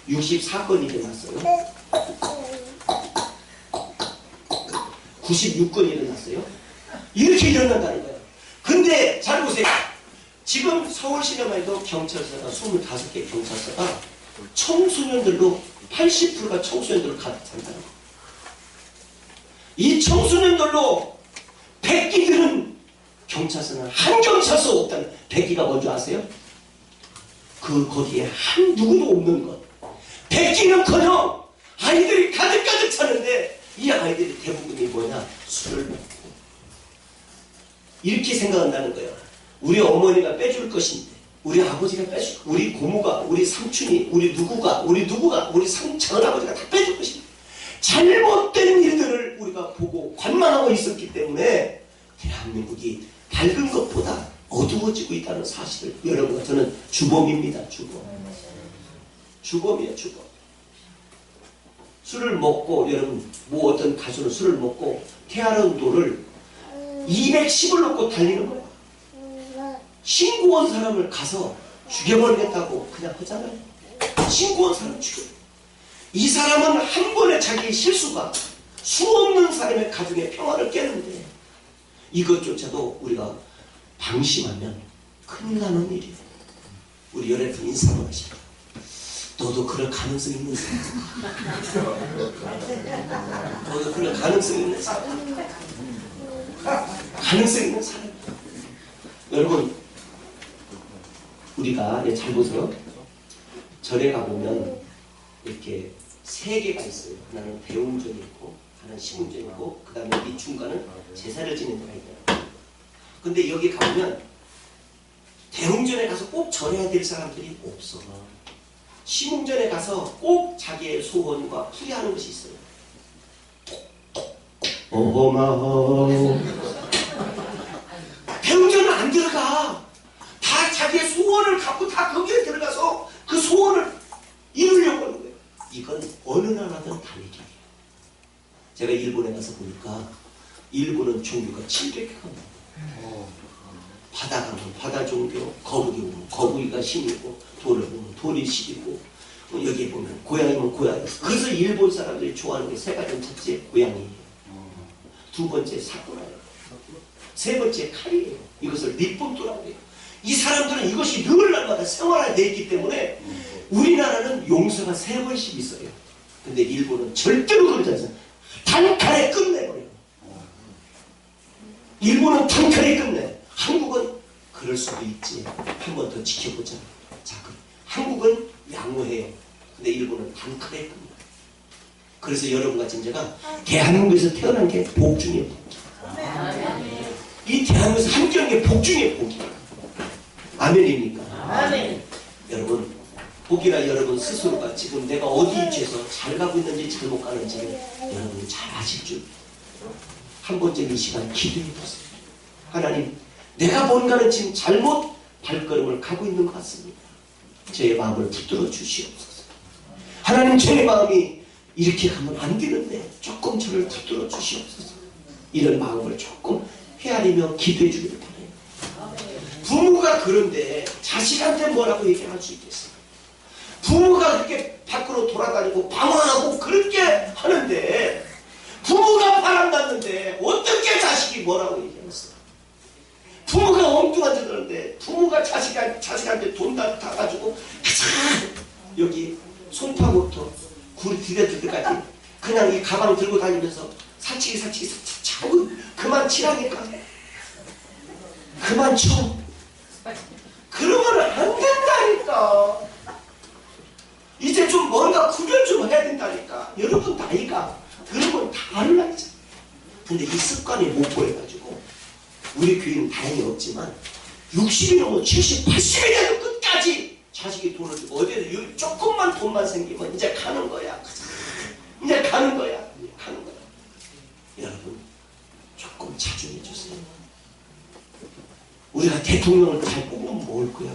64건이 일어났어요. 96건이 일어났어요. 이렇게 일어난다는 거예요. 근데 잘 보세요. 지금 서울시내만 해도 경찰서가 25개 경찰서가 청소년들로 80%가 청소년들로 가득 찬다는 거예요. 이 청소년들로 백기들은 경찰서는 한 경찰서 없다는, 백기가 뭔지 아세요? 거기에 한 누구도 없는 것. 백기는커녕 아이들이 가득가득 차는데 이 아이들이 대부분이 뭐냐? 술을 먹고 이렇게 생각한다는 거예요. 우리 어머니가 빼줄 것인데, 우리 아버지가 빼줄, 우리 고모가, 우리 삼촌이, 우리 누구가, 우리 작은아버지가 다 빼줄 것인데 잘못된 일들을 우리가 보고 관망하고 있었기 때문에 대한민국이 밝은 것보다 어두워지고 있다는 사실을, 여러분과 저는 주범입니다. 주범이에요. 주범. 술을 먹고, 여러분, 어떤 가수는 술을 먹고 태아른도를 210을 놓고 달리는 거예요. 신고한 사람을 가서 죽여버리겠다고 그냥 하잖아요. 신고한 사람 죽여. 이 사람은 한 번의 자기의 실수가 수없는 사람의 가정의 평화를 깨는데, 이것조차도 우리가 방심하면 큰일 나는 일이에요. 우리 여러분 인사 한번 하시죠. 너도 그럴 가능성이 있는 사람. 너도 그럴 가능성이 있는 사람. 가능성이 있는 사람. 여러분, 우리가 잘 보세요. 절에 가보면 이렇게 세 개가 있어요. 하나는 대웅전이 있고, 하나는 시궁전이 있고, 그 다음에 이 중간은 제사를 지내는 데가 있어요. 근데 여기 가보면 대웅전에 가서 꼭 절해야 될 사람들이 없어. 시궁전에 가서 꼭 자기의 소원과 풀이하는 것이 있어요. 어마어. 대웅전은 안 들어가. 다 자기의 소원을 갖고 다 거기에 들어가서 그 소원을 이루려고 하는 거예요. 이건 어느 나라든 다르게. 제가 일본에 가서 보니까 일본은 종교가 700개가 넘어요. 바다 가면 바다 종교, 거북이 보면 거북이가 신이고, 돌을 보면 돌이 신이고, 여기 보면 고양이면 고양이. 그래서 일본 사람들이 좋아하는 게 세 가지. 첫째 고양이예요. 두 번째 사쿠라예요. 세 번째 칼이에요. 이것을 니폰토라고 해요. 이 사람들은 이것이 늘 날마다 생활화되어 있기 때문에 우리나라는 용서가 3번씩 있어요. 근데 일본은 절대로 그러지 않습니다. 단칼에 끝내버려요. 일본은 단칼에 끝내. 한국은 그럴 수도 있지. 한 번 더 지켜보자. 자, 한국은 양호해요. 근데 일본은 단칼에 끝내. 그래서 여러분과 제가 대한민국에서 태어난 게 복 중에 복. 이 대한민국에서 함께한 게 복 중에 복이에요. 아멘입니까? 아멘. 여러분, 복이라 여러분 스스로가 지금 내가 어디 위치에서 잘 가고 있는지 잘못 가는지 여러분이 잘 아실 줄. 한 번쯤 이 시간 기도해 보세요. 하나님, 내가 뭔가는 지금 잘못 발걸음을 가고 있는 것 같습니다. 제 마음을 붙들어 주시옵소서. 하나님, 제 마음이 이렇게 가면 안 되는데 조금 저를 붙들어 주시옵소서. 이런 마음을 조금 헤아리며 기도해 주기를 바랍니다. 부모가 그런데 자식한테 뭐라고 얘기할 수 있겠어요? 부모가 그렇게 밖으로 돌아다니고 방황하고 그렇게 하는데, 부모가 바람났는데 어떻게 자식이 뭐라고 얘기했어요? 부모가 엉뚱한 짓을 하는데, 부모가 자식한테 돈 다 가지고 여기 손파부터 굴이 디뎌질 때까지 그냥 이 가방 들고 다니면서 사치기 자꾸 그 그만 치라니까. 그만 쳐. 그러면 안 된다니까. 이제 좀 뭔가 구별 좀 해야 된다니까. 여러분 나이가 들으면 다 알라니까. 근데 이 습관이 못 보여가지고 우리 교회는 다행히 없지만 60이 넘어 70, 80이 돼도 끝까지 자식이 돈을 주고 어디에 조금만 돈만 생기면 이제 가는 거야. 이제 가는 거야. 가는 거야. 여러분 조금 자중해 주세요. 우리가 대통령을 잘 뽑으면 뭘 거야.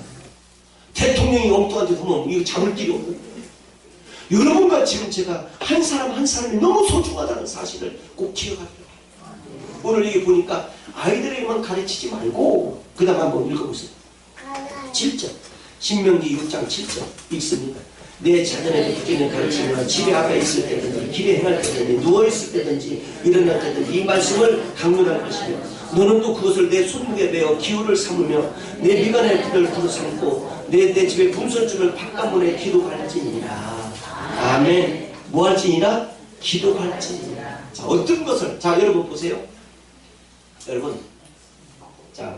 대통령이 엉뚱한 데 보면 이거 잡을 길이 없는 거예요. 여러분과 지금 제가 한 사람 한 사람이 너무 소중하다는 사실을 꼭 기억하세요. 오늘 이게 보니까 아이들에게만 가르치지 말고 그 다음 한번 읽어보세요. 7절 신명기 6장 7절 읽습니다. 내 자녀에게 듣기는 가르치면 집에 아가 있을 때든지 길에 행할 때든지 누워있을 때든지 일어날 때든지 이 말씀을 강론할 것이며 너는 또 그것을 내 손목에 매어 기호를 삼으며 내 미간의 뜰을 두루 삼고 내 집에 분선줄을 바깥문에 기도할지니라. 아멘. 뭐 할지니라? 기도할지니라. 자, 어떤 것을 자 여러분 보세요. 여러분 자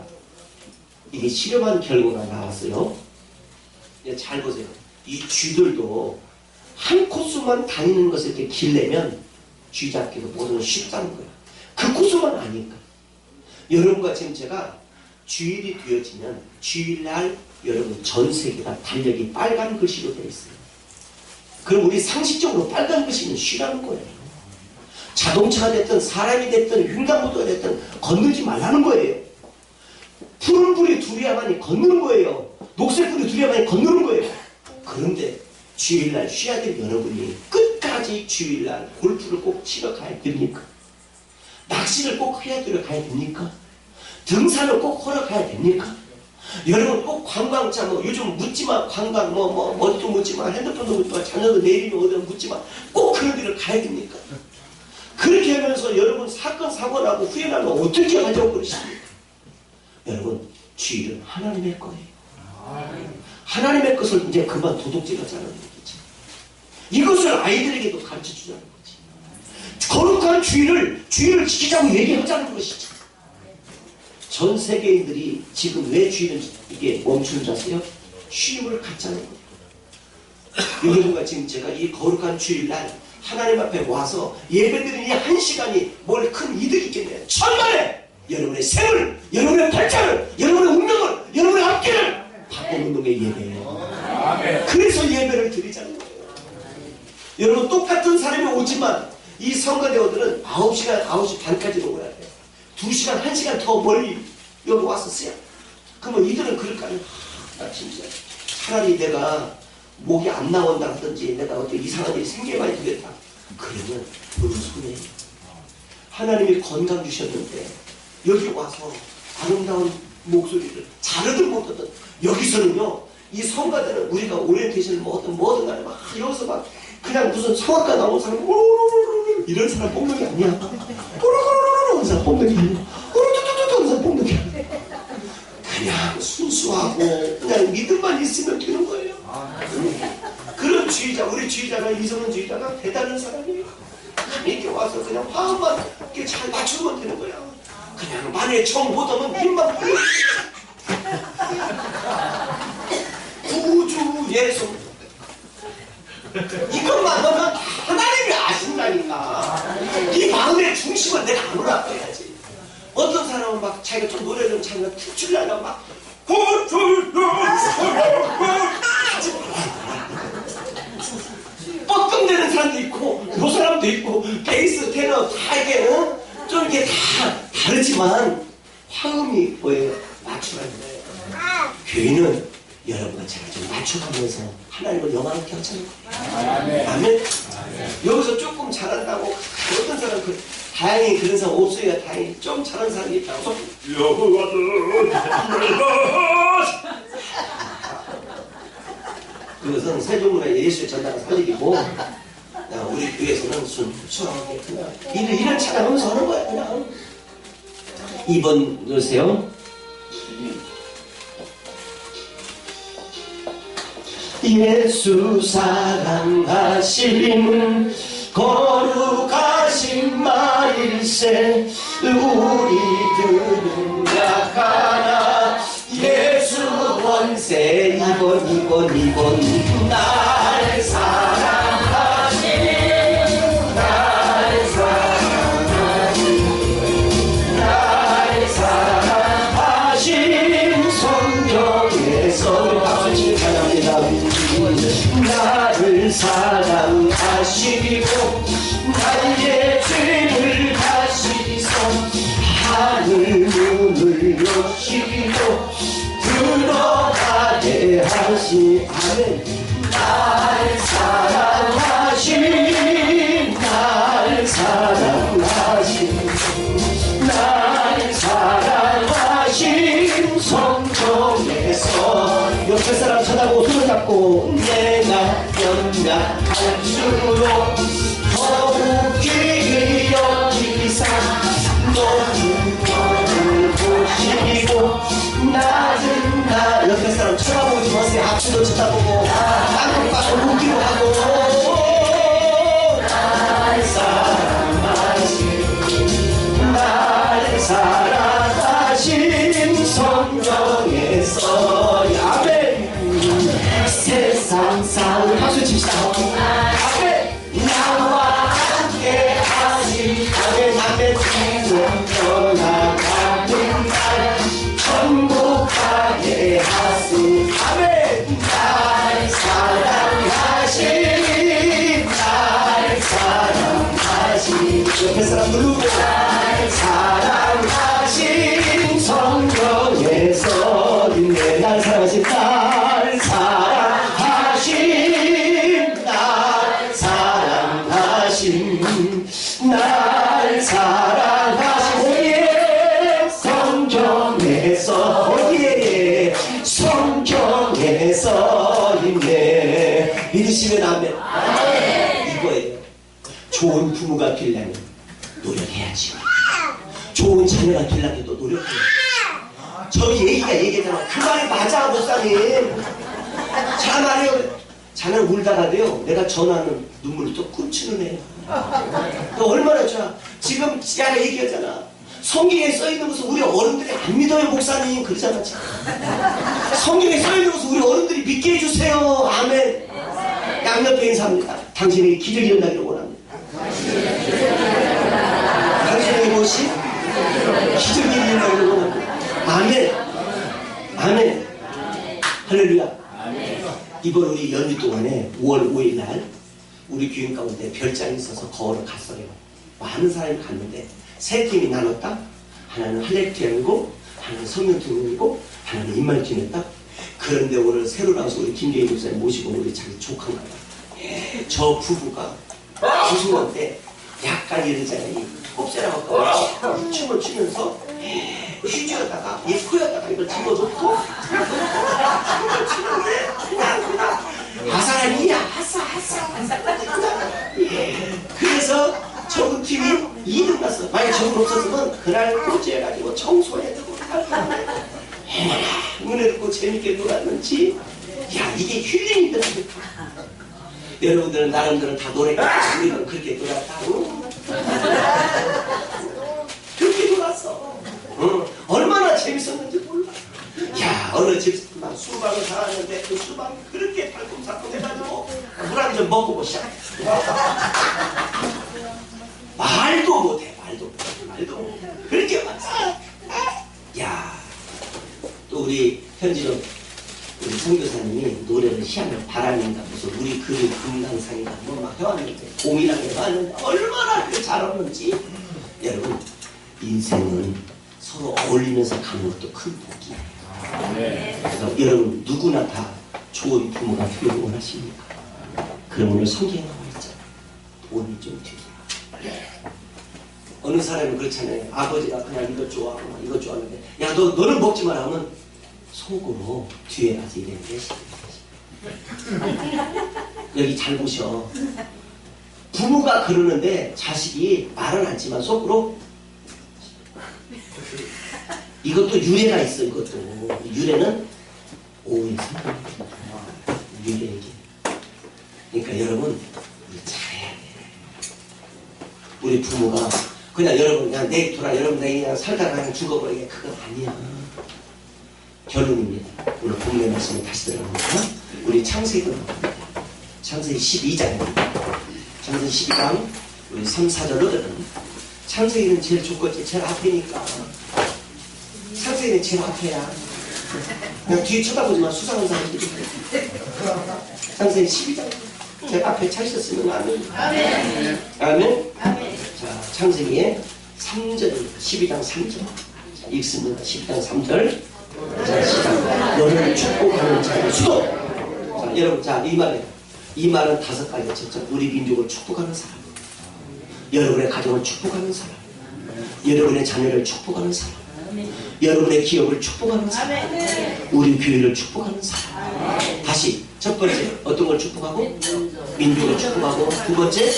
이게 실험한 결과가 나왔어요. 잘 보세요. 이 쥐들도 한 코스만 다니는 것을 이렇게 길내면 쥐 잡기도 모두는 쉽다는 거야. 그 코스만 아니까. 여러분과 지금 제가 주일이 되어지면 주일날 여러분 전 세계가 달력이 빨간 글씨로 되어 있어요. 그럼 우리 상식적으로 빨간 글씨는 쉬라는 거예요. 자동차가 됐든 사람이 됐든 횡단보도가 됐든 건너지 말라는 거예요. 푸른 불이 두려야만이 걷는 거예요. 녹색 불이 두려야만이 걷는 거예요. 그런데 주일날 쉬어야 될 여러분이 끝까지 주일날 골프를 꼭 치러 가야 됩니까? 낚시를 꼭 해야 가야 됩니까? 등산을 꼭 하러 가야 됩니까? 여러분 꼭 관광차 요즘 묻지마 관광 어디도 묻지마 핸드폰도 묻지마 자녀도 내일이면 어디도 묻지마 꼭 그런 데를 가야 됩니까? 그렇게 하면서 여러분 사건 사고 나고 후회 나면 어떻게 가져오고 그러십니까? 여러분 주일은 하나님의 거예요. 하나님의 것을 이제 그만 도둑질하자는 얘기죠. 이것을 아이들에게도 가르쳐 주자는 거지. 거룩한 주일을 지키자고 얘기하자는 것이죠. 전 세계인들이 지금 왜 주일은 이게 멈추는 줄 아세요? 쉼을 갖자는 거예요. 여러분과 지금 제가 이 거룩한 주일날 하나님 앞에 와서 예배드리는 이 한 시간이 뭘 큰 이득이 있겠네요. 천만에 여러분의 생을, 여러분의 발자를, 여러분의 운명을, 여러분의 앞길을 바꾸는 놈의 예배예요. 그래서 예배를 드리자는 거예요. 여러분 똑같은 사람이 오지만 이 성가대원들은 9시 반까지 오야 돼요. 2시간, 1시간 더 멀리 여기 왔었어요. 그러면 이들은 그럴까요? 나 진짜 차라리 내가 목이 안 나온다 하든지 내가 어떻게 이상한 일이 생겨봐야 되겠다. 그러면 무슨 손해예요. 하나님이 건강 주셨는데 여기 와서 아름다운 목소리를 잘하든 못하든 여기서는요 이 성가대는 우리가 오리엔테이션을 뭐든 간에 막 여기서 막 그냥 무슨 성악가 나온 사람 이런 사람 뽑는 게 아니야. 하는 사람 뽑는 게 아니야. 하는 사람 뽑는 게 아니야. 그냥 순수하고 그냥 믿음만 있으면 되는 거예요. 그런 주의자, 우리 주의자가 이성은 주의자가 대단한 사람이에요. 이렇게 와서 그냥 화음만 이렇게 잘 맞추면 되는 거야. 그냥 만에 처음 보다면 입만 구주 예수 이것만 하면 하나님이 아신다니까. 이 마음의 중심을 내가 안 올라가야지. 어떤 사람은 막 자기가 좀 노래 좀 잘하면 툭 추려고 막 뻐끔대는 사람도 있고 그 사람도 있고 베이스 테너 다 이게 좀 이게 다 다르지만 화음이 뭐예요? 맞추라는 거예요. 교회는 여러분과 제가 좀 맞춰가면서 하나님을 영광롭게 하자는 거예요. 아멘. 여기서 조금 잘한다고 어떤 사람은 다행히 그런 사람 없어야 다행히 좀 잘하는 사람이 있다고 그것은 세종문화 예수의 전당한 사직이고 우리 교회에서는 순수하게 그냥 이런 찬양하면서 하는 거야. 그냥 2번 넣으세요. 예수 사랑하심은 거룩하신 마일세 우리들은 약하나 예수 권세 이번 날 사랑하신 날 사랑하신 성경에서 박수 찬양합니다. 나를 사랑하시고 나의 죄를 다시소 하늘 문을 여시고 들어가게 하시 아멘. 날 사랑하신 성경에서 옆에 사람 쳐다보고 손을 잡고 내가 연약할수록 더욱이 여기사 너를 보시고 낮은 나 옆에 사람 쳐다보지 마세요. 앞으로 쳐다보고 땅콩빵을 웃기고 하고 날 사랑하신 성경에서 아멘. 세상 싸움 박수 칩시다. 아멘. 나와 함께 하신 아멘 떠나가는 날 천국 가게 하신 아멘. 날 사랑하신 옆에 사람 누르고 날 사랑하신 성경에서 있네. 날 사랑하신 날 사랑하신 어디에 성경에서 어디에 성경에서 있네. 믿으시면 아멘. 이거예요. 좋은 부모가 되려면 노력해야지. 좋은 자녀가 되려면도 노력해야지. 저기 얘기했잖아. 그 말이 맞아 목사님. 잘 말해요. 자네는 울다가도요 내가 전화하는 눈물을 또 끔치는 애야. 너 얼마나 좋아. 지금 내가 얘기하잖아. 성경에 써있는 것을 우리 어른들이 안 믿어요 목사님 그러잖아. 성경에 써있는 것을 우리 어른들이 믿게 해주세요. 아멘. 양옆에 인사합니다. 당신에게 기적이 일어나기를 원합니다. 당신에게 무엇이? 기적이 일어나기를 원합니다. 아멘. 아멘. 할렐루야. 이번 우리 연휴 동안에 5월 5일 날 우리 교인 가운데 별장이 있어서 거울을 갔어요. 많은 사람이 갔는데 세 팀이 나눴다. 하나는 할례팀이고 하나는 성령팀이고 하나는 인말팀이었다. 그런데 오늘 새로 나와서 우리 김계희 목사님 모시고 우리 자기 조카가 저 부부가 구승원 때 약간 이러잖아요. 곱새라고 춤을 추면서 휴지에다가 이 코에다가 이걸 집어넣고 춤을 추는데 그냥 아사라니야 아싸 그래서 저분 팀이 2등 났어. 만약 저분 없었으면 그날 꼴찌해가지고 청소해야 되고 은혜롭고 재밌게 놀았는지 야 이게 힐링이더라니까. 여러분들은 나름대로 다 노래가 우리는 그렇게 놀았다고 그렇게 놀았어. 얼마나 재밌었는지 몰라. 야 어느 집만 수박을 사왔는데 그 수박이 그렇게 달콤살콤 해가지고 물 한 잔 먹어보자. 말도 못해. 그렇게 왔어. 야 또 우리 현지로 우리 선교사님이 노래를 시하면 바람인가 무슨 우리 그리 금강산인가 뭐 막 해왔는데 공이랑 해봤는데 얼마나 그 잘하는지. 여러분 인생은 서로 어울리면서 가는 것도 큰 복이에요. 그래서 여러분 누구나 다 좋은 부모가 되길 원하십니까? 그럼 오늘 성경에 나와 있잖아요. 돈이 좀 되게. 어느 사람은 그렇잖아요. 아버지가 그냥 이거 좋아하고 이거 좋아하는데 야 너는 먹지 마라 하면 속으로 뒤에 가서 이랬는데 여기 잘 보셔. 부모가 그러는데 자식이 말은 않지만 속으로 이것도 유래가 있어. 이것도 유래는 오해 성공입니다. 유래 얘기. 그러니까 여러분 우리 잘해야 돼. 우리 부모가 그냥 여러분 그냥 내일토라 여러분들이 그냥 살다가 그냥 죽어버리게 그건 아니야. 결론입니다. 오늘 본문의 말씀을 다시 들어보니까 우리 창세기 12장입니다. 창세기 12장 우리 3, 4절로 들으면 창세기는 제일 좋겠지. 제일 앞이니까. 창세기는 제일 앞에야. 그냥 뒤에 쳐다보지만 수상한 사람들이 창세기 12장 제일 앞에 차셨으면 아멘. 아멘. 자, 창세기의 3절 12장 3절 자, 읽습니다. 12장 3절 자, 시작. 너를 축복하는 자의 수도. 자, 여러분, 자, 이 말은 5가지죠. 자, 우리 민족을 축복하는 사람, 여러분의 가정을 축복하는 사람, 여러분의 자녀를 축복하는 사람, 여러분의 기업을 축복하는 사람, 우리 교회를 축복하는 사람. 다시 첫 번째 어떤 걸 축복하고? 민족을 축복하고, 두 번째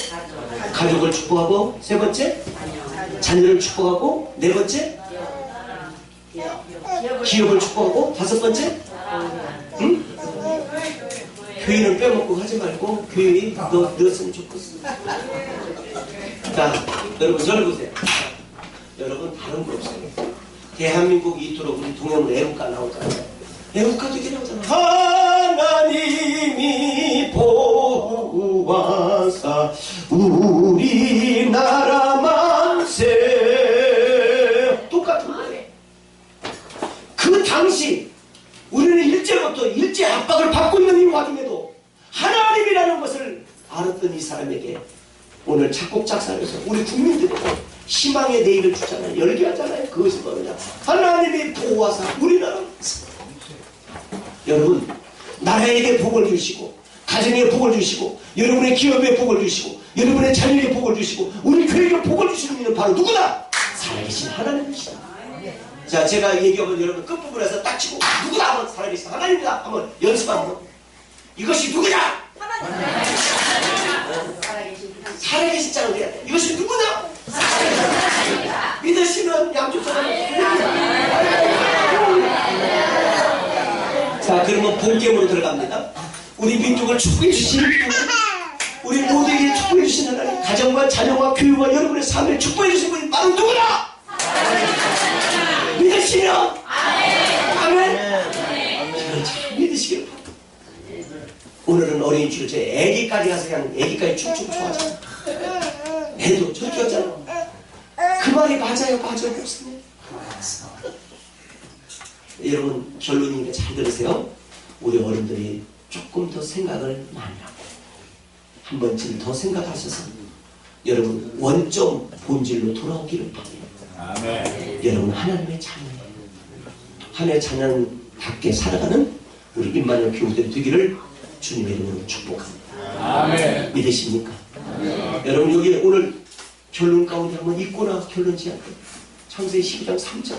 가족을 축복하고, 세 번째 자녀를 축복하고, 네 번째 기업을 축복하고, 다섯 번째 응? 교회는 빼먹고 하지 말고 교회에 넣었으면 좋겠어. 자, 여러분 저를 보세요. 여러분 다른 거 없어요. 대한민국이 이토록 우리 동양으로 애국가 나오잖아요. 애국가도 이렇게 나오잖아요. 하나님이 보호하사 우리나라 만세. 똑같은 거예요. 그 당시 우리는 일제로부터 일제 압박을 받고 있는 이 와중에도 하나님이라는 것을 알았던 이 사람에게 오늘 작곡 작사에서 우리 국민들에게 희망의 내일을 주잖아요. 열게 하잖아요. 그것이 뭐냐? 하나님이 보호하사 우리나라 만세. 여러분, 나라에게 복을 주시고, 가정에 복을 주시고, 여러분의 기업에 복을 주시고, 여러분의 자녀에 복을 주시고, 우리 교회에 복을 주시는 이는 바로 누구다? 살아계신 하나님이시다. 자, 제가 얘기하면 여러분 끝부분에서 딱 치고 누구다 하면 살아계신 하나님이다 한번 연습 한번. 이것이 누구냐? 살아계신 자는 돼야 돼. 이것이 누구냐? 믿으시는 양쪽 사람. 자, 그러면 본격으로 들어갑니다. 우리 민족을 축복해 주시는 분, 우리 모두에게 축복해 주시는 하나님, 가정과 자녀와 교육과 여러분의 삶을 축복해 주시는 분이 바로 누구냐? 믿으시면 아멘. 잘 믿으시길 바랍니다. 오늘은 어린이 주일째 애기까지 가서 그냥 애기까지 춤추고 좋아하잖아. 애도 저기였잖아. 그 말이 맞아요 목사님. 여러분 결론이니까 잘 들으세요. 우리 어른들이 조금 더 생각을 많이 하고 한 번쯤 더 생각하셔서 여러분 원점 본질로 돌아오기를 바랍니다. 아멘. 여러분 하나님의 자녀예요. 하나님의 자녀답게 살아가는 우리 임마누엘 교우들이 되기를 주님의 이름으로 축복합니다. 아멘. 믿으십니까? 여러분 여기 오늘 결론 가운데 한번 읽거나 결론 지어야 돼요. 창세기 12장 3절.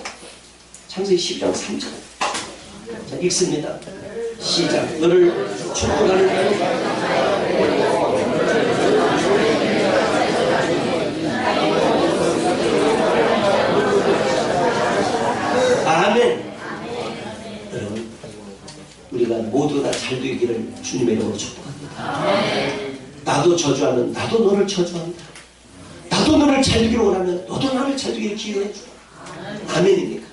창세기 12장 3절. 자, 읽습니다. 시작. 너를 축복하는 아멘. 여러분 우리가 모두 다 잘 되기를 주님의 이름으로 축복합니다. 나도 저주하면 나도 너를 저주한다. 나도 너를 잘 되기를 원하면 너도 나를 잘 되기를 기회해 줘. 아멘입니까?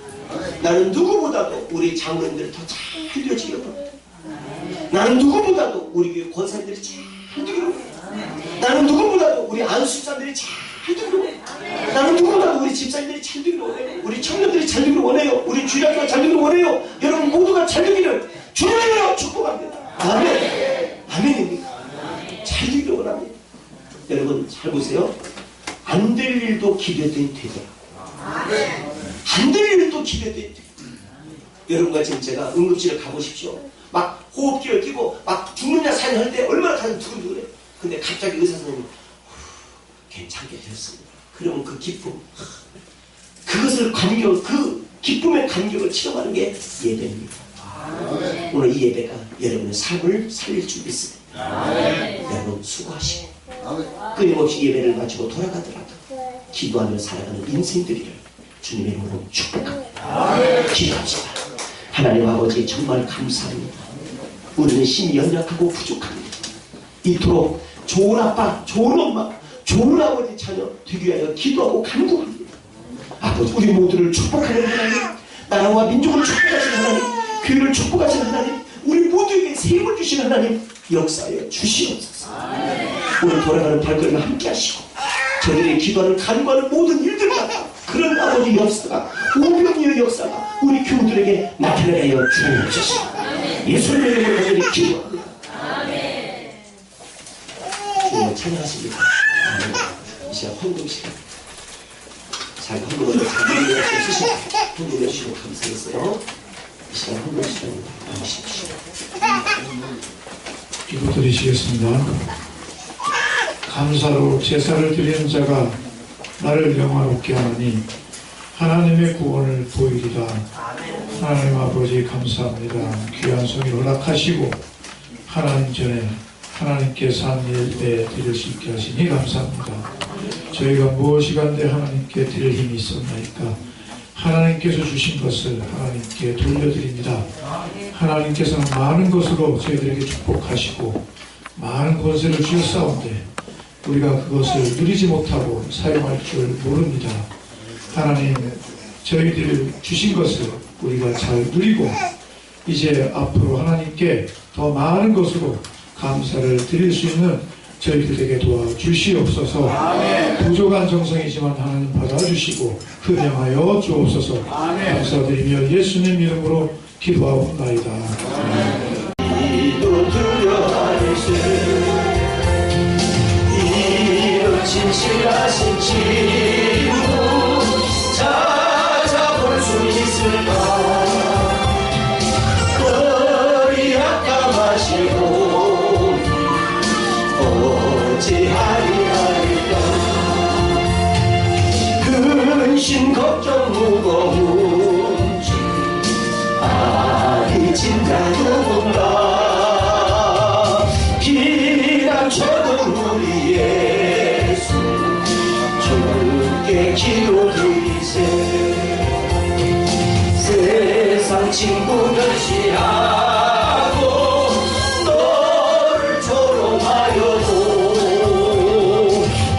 나는 누구보다도 우리 장로님들이 더 잘 되어지기를 원합니다. 나는 누구보다도 우리 교회 권사님들이 잘 되기를 원합니다. 나는 누구보다도 우리 안수사들이 잘 되기를 원합니다. 나는 누구보다도 우리 집사님들이 잘 되기를 원해요. 우리 청년들이 잘 되기를 원해요. 우리 주일학교가 잘 되기를 원해요. 여러분 모두가 잘 되기를 주님으로 축복합니다. 아멘. 아멘입니까? 잘 되기를 원합니다. 여러분 잘 보세요. 안 될 일도 기대된 되더라. 안 될 일도 기대된 되더라. 여러분과 지금 제가 응급실을 가보십시오. 막 호흡기를 끼고 막 죽느냐 사느냐 할 때 얼마나 가슴 두근두근해. 근데 갑자기 의사 선생님이 괜찮게 됐습니다. 그러면 그 기쁨, 그것을 그 기쁨의 감격을 체험하는 게 예배입니다. 오늘 이 예배가 여러분의 삶을 살릴 줄 믿습니다. 여러분 수고하시고 끊임없이 예배를 마치고 돌아가더라도 기도하며 살아가는 인생들이를 주님의 이름으로 축복합니다. 기도합시다. 하나님 아버지 정말 감사합니다. 우리는 힘이 연약하고 부족합니다. 이토록 좋은 아빠, 좋은 엄마, 좋은 아버지 자녀 되기 위하여 기도하고 간구합니다. 아버지 우리 모두를 축복하는 하나님, 나라와 민족을 축복하시는 하나님, 교회를 축복하시는 하나님, 우리 모두에게 세임을 주시는 하나님 역사하여 주시옵소서. 오늘 돌아가는 발걸음을 함께 하시고 저들의 기도하는 간구하는 모든 일들마다 그런 아버지 역사가, 오병이의 역사가 우리 교우들에게 나타나게 하여 주옵소서. 예수님의 이름으로 간절히 기도합니다. 주님을 찬양하십니다. 이 시간 헌금 시간 잘 헌금을 자기를 쓰시고 헌금해 주시고 감사했어요. 이 시간 헌금 시간입니다. 나누십시오. 기도드리시겠습니다. 감사로 제사를 드리는 자가 나를 영화롭게 하나니 하나님의 구원을 보이리라. 하나님 아버지 감사합니다. 귀한 성이 허락하시고 하나님 전에 하나님께서 한 예배 드릴 수 있게 하시니 감사합니다. 저희가 무엇이 간데 하나님께 드릴 힘이 있었나이까. 하나님께서 주신 것을 하나님께 돌려드립니다. 하나님께서는 많은 것으로 저희들에게 축복하시고 많은 것을 주셨사온데 우리가 그것을 누리지 못하고 사용할 줄 모릅니다. 하나님, 저희들 주신 것을 우리가 잘 누리고 이제 앞으로 하나님께 더 많은 것으로 감사를 드릴 수 있는 저희들에게 도와주시옵소서. 부족한 정성이지만 하나님 받아주시고 흠양하여 주옵소서. 감사드리며 예수님 이름으로 기도하옵나이다. 진실하신 친구 찾아볼 수 있을까. 거리 약감하시고 어찌하리까. 근심 걱정 무거운 줄 아리진 자누군가. 피난처는 우리의 주께 기도드리세. 세상 친구 멸시하고 너를 조롱하여도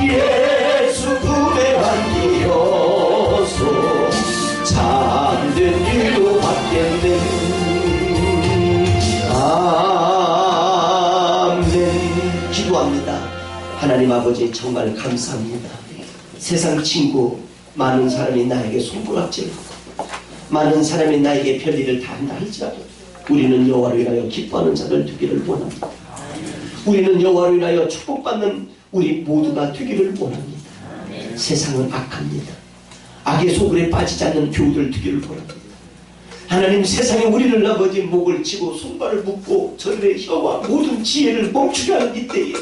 예수 구매한 이어서 참된 길로 받겠네. 아멘. 기도합니다. 하나님 아버지 정말 감사합니다. 세상 친구 많은 사람이 나에게 손가락질하고 많은 사람이 나에게 별일을 다 한다 할지라도 우리는 여호와로 인하여 기뻐하는 자들 되기를 원합니다. 우리는 여호와로 인하여 축복받는 우리 모두가 되기를 원합니다. 세상은 악합니다. 악의 소굴에 빠지지 않는 교우들 되기를 원합니다. 하나님, 세상에 우리를 아버지 목을 치고 손발을 묶고 저들의 혀와 모든 지혜를 멈추게 하는 이때에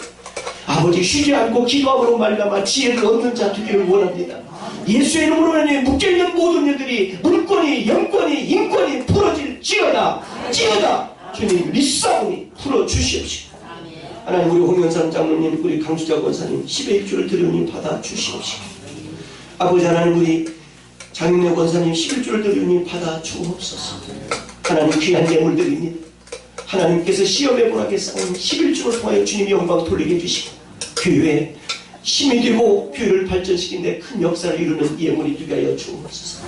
아버지 쉬지 않고 기도함으로 말미암아 지혜를 얻는 자 되기를 원합니다. 예수의 이름으로 묶여있는 모든 일들이 물권이, 영권이, 인권이 풀어질지어다. 찌어다. 주님 믿사오니 풀어주시옵시고. 하나님, 우리 홍현산 장로님, 우리 강수자 권사님 10의 일주를 드리오니 받아주시옵시고. 아버지 하나님, 우리 장윤래 권사님 11주를 드리오니 받아주옵소서. 하나님, 귀한 예물 드립니다. 하나님께서 시험에 보라게 쌓은 11주를 통하여 주님이 영광 돌리게 해주시고 교회에 힘이 되고 교회를 발전시키는 데 큰 역사를 이루는 예물이 되게 하여 주옵소서.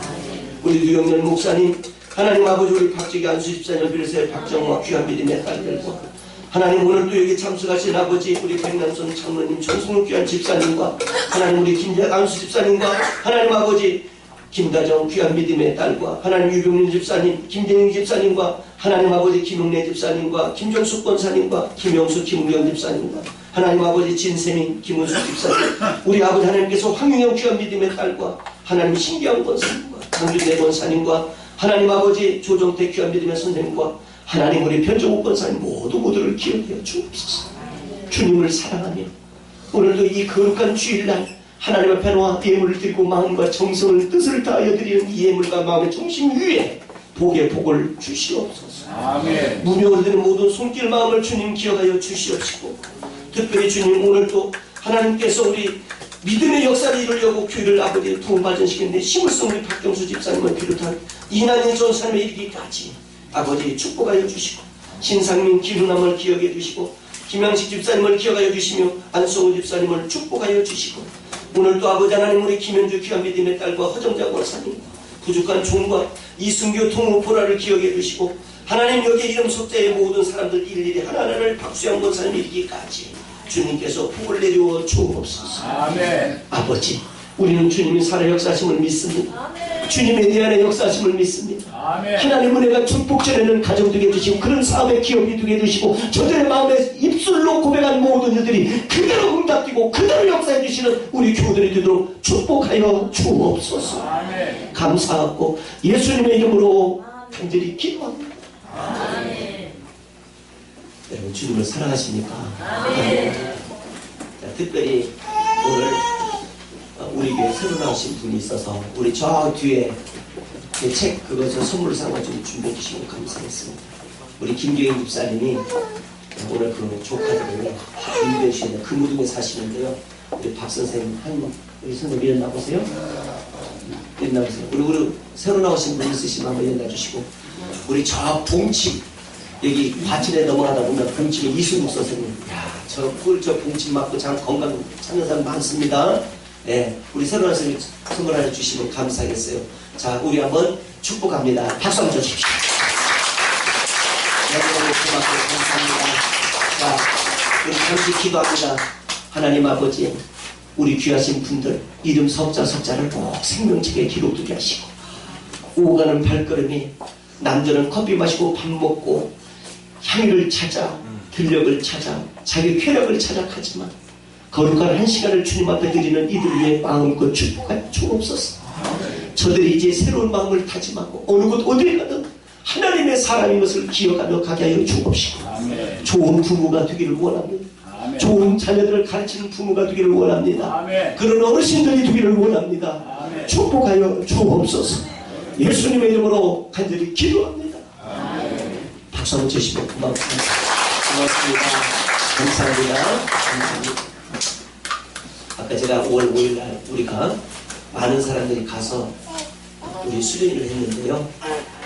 우리 유영렬 목사님, 하나님 아버지, 우리 박재기 안수 집사님을 비롯해 박정화 귀한 믿음의 딸들과 하나님, 오늘 또 여기 참석하신 아버지 우리 백남선 장로님, 정승욱 귀한 집사님과 하나님 우리 안수 집사님과 하나님 아버지 김다정 귀한 믿음의 딸과 하나님 유병민 집사님, 김대영 집사님과 하나님 아버지 김용래 집사님과 김정숙 권사님과 김영수 김우경 집사님과 하나님 아버지 진세민 김은수 집사님, 우리 아버지 하나님께서 황윤영 귀한 믿음의 딸과 하나님 신기한 권사님과 강준대 권사님과 하나님 아버지 조정태 귀한 믿음의 선생님과 하나님 우리 변정욱 권사님 모두를 기억하여 주옵소서. 주님을 사랑하며 오늘도 이 거룩한 주일날 하나님 앞에 놓아 예물을 드리고 마음과 정성을 뜻을 다하여 드리는 이 예물과 마음의 정신 위에 복의 복을 주시옵소서. 아멘. 무명을 드는 모든 손길 마음을 주님 기억하여 주시옵시고 특별히 주님, 오늘도 하나님께서 우리 믿음의 역사를 이루려고 교회를 아버지 부흥 발전시키는데 힘을 쓴 우리 박경수 집사님을 비롯한 이난희 전사님에 이르기까지 아버지 축복하여 주시고 신상민 김훈남을 기억해 주시고 김양식 집사님을 기억하여 주시며 안성우 집사님을 축복하여 주시고 오늘도 아버지 하나님 우리 김현주 귀한 믿음의 딸과 허정자 권사님 부족한 종과 이순교 통우보라를 기억해 주시고 하나님 여기 이름 속자의 모든 사람들 일일이 하나하나를 박수영 권사님 이르기까지 주님께서 복을 내려 주옵소서. 아멘. 아버지 우리는 주님이 살아 역사하심을 믿습니다. 주님의 내 안에 역사하심을 믿습니다. 아멘. 하나님 은혜가 축복 전에는 가정 되게 해주시고 그런 사업의 기업이 되게 해주시고 저들의 마음에 입술로 고백한 모든 이들이 그대로 응답되고 그대로 역사해 주시는 우리 교우들이 되도록 축복하여 주옵소서. 아멘. 감사하고 예수님의 이름으로 간절히 기도합니다. 여러분 주님을 사랑하십니까? 자, 특별히 오늘 우리 교회 새로 나오신 분이 있어서 우리 저 뒤에 책 그것을 선물로 삼아주고 준비해 주시고 감사했습니다. 우리 김경인 집사님이 오늘 그 조카들을 인도해 주시는 그 무등에 사시는데요. 우리 박 선생님 우리 선생님 일어나 보세요. 일어나 보세요. 우리 새로 나오신 분 있으시면 한번 일어나 주시고 우리 저 봉침 여기 과천에 넘어가다 보면 봉침에 이순국 선생님 저 봉침 맞고 참 건강 찾는 사람 많습니다. 네, 우리 새로 나오신 선물 하나 주시면 감사하겠어요. 자, 우리 한번 축복합니다. 박수 한번 주십시오. 너무너무 고맙고 감사합니다. 자, 우리 잠시 기도합니다. 하나님 아버지, 우리 귀하신 분들 이름 석자를 꼭 생명책에 기록되게 하시고 오가는 발걸음이 남들은 커피 마시고 밥 먹고 향유를 찾아 들력을 찾아 자기 쾌락을 찾아 가지만 거룩한 한 시간을 주님 앞에 드리는 이들 위해 마음껏 축복하여 주옵소서. 저들이 이제 새로운 마음을 다짐하고 어느 곳 어디에 가든 하나님의 사람인 것을 기억하며 가게 하여 주옵시고 아멘. 좋은 부모가 되기를 원합니다. 아멘. 좋은 자녀들을 가르치는 부모가 되기를 원합니다. 아멘. 그런 어르신들이 되기를 원합니다. 아멘. 축복하여 주옵소서. 예수님의 이름으로 간절히 기도합니다. 박수 한번 주시면 고맙습니다. 감사합니다. 감사합니다. 아까 제가 5월 5일날 우리가 많은 사람들이 가서 우리 수련회를 했는데요.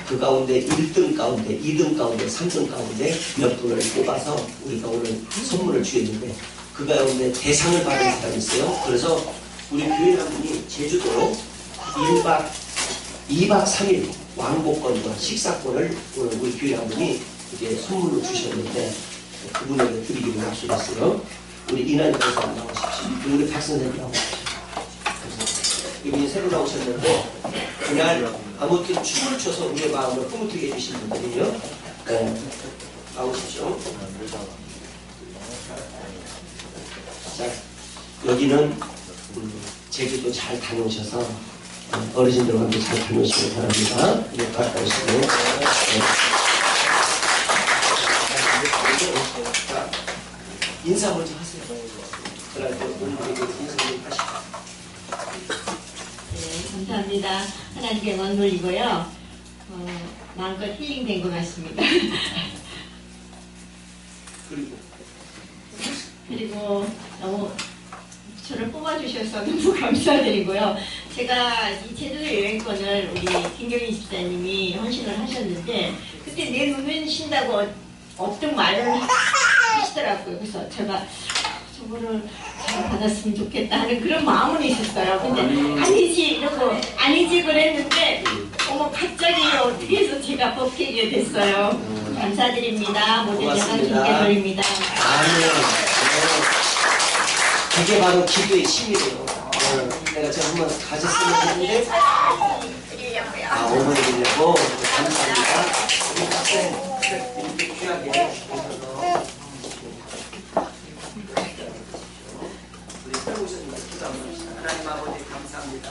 그 가운데 1등 가운데 2등 가운데 3등 가운데 몇 분을 뽑아서 우리가 오늘 선물을 주었는데 그 가운데 대상을 받은 사람이 있어요. 그래서 우리 교회 한 분이 제주도로 2박 3일 왕복권과 식사권을 오늘 우리 교회 한 분이 이제 선물로 주셨는데 그분에게 드리기로 약속했어요. 우리 이난희 권사 나오십시오. 우리 박 선생님 나오십시오. 이분이 새로 나오셨는데 그날 아무튼 춤을 춰서 우리의 마음을 흐뭇하게 해주신 분들이에요. 네. 나오십시오. 자, 여기는 제주도 잘 다녀오셔서 어르신들과 함께 잘 다녀오시기 바랍니다. 네, 가까이 오시고. 네. 자, 인사 먼저 하세요. 그럴 때 오늘에게 인사 좀 하시고. 네, 감사합니다. 하나님께 원물이고요. 마음껏 힐링된 것 같습니다. 그리고 너무 저를 뽑아주셔서 너무 감사드리고요. 제가 이 제주도 여행권을 우리 김경희 집사님이 헌신을 하셨는데 그때 내 눈은 쉰다고 어떤 말을 하시더라고요. 그래서 제가 저거를 잘 받았으면 좋겠다 하는 그런 마음은 있었어요. 근데 아니지 이러고 아니지 그랬는데 어머 갑자기 어떻게 해서 제가 뽑히게 됐어요. 감사드립니다. 모든 영광 주께 돌립니다. 아니요. 그게 바로 기도의 힘이래요. 내가 제가 한번 가졌으면 했는데 어머니 드리려고 감사합니다. 우리 학생 이렇게 귀하게 오셔서 우리 새로 오셨습니다. 기도 한번 합시다. 하나님 아버지 감사합니다.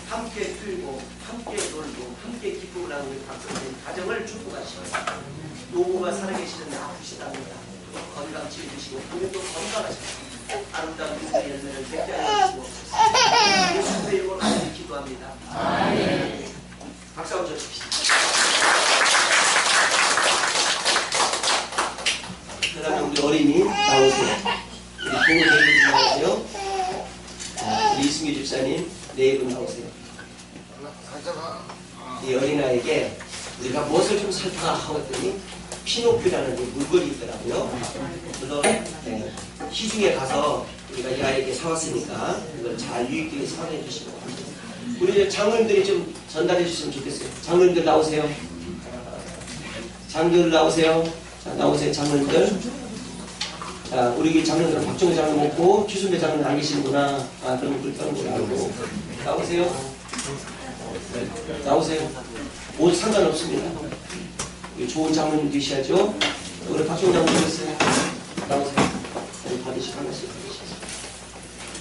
함께 들고 함께 놀고 함께 기쁨을 하는 우리 박선생 가정을 축복하시고 노부가 살아계시는 아프시답니다. 건강 지켜주시고 우리도 건강하시고 아름다운 인생의 열매를 맺게 하여 주시옵소서. 예수님의 이름으로 간절히 기도합니다. 아멘. 박수 한번 주십시오. 그 다음에 우리 어린이 나오세요. 우리 동호 대리님 나오세요. 우리 이승규 집사님 네 분 나오세요. 이 어린아이에게 우리가 무엇을 좀 살까 하고 했더니 피노키오라는 물건이 있더라고요. 그래서 시중에 가서 우리가 이 아이에게 사왔으니까 이걸 잘 유익되게 사용해 주시고, 우리 장로님들이 좀 전달해 주시면 좋겠어요. 장로님들 나오세요. 장로님들 나오세요. 자, 나오세요, 장로님들. 자, 우리 장로님들은 박정희 장로님 없고 최순배 장로님 안 계시는구나. 아, 그럼 그렇게 하는 걸 알고. 나오세요. 네, 나오세요. 뭐 상관없습니다. 좋은 장로님 계셔야죠. 우리 박정희 장로님 계세요. 나오세요. 받으시고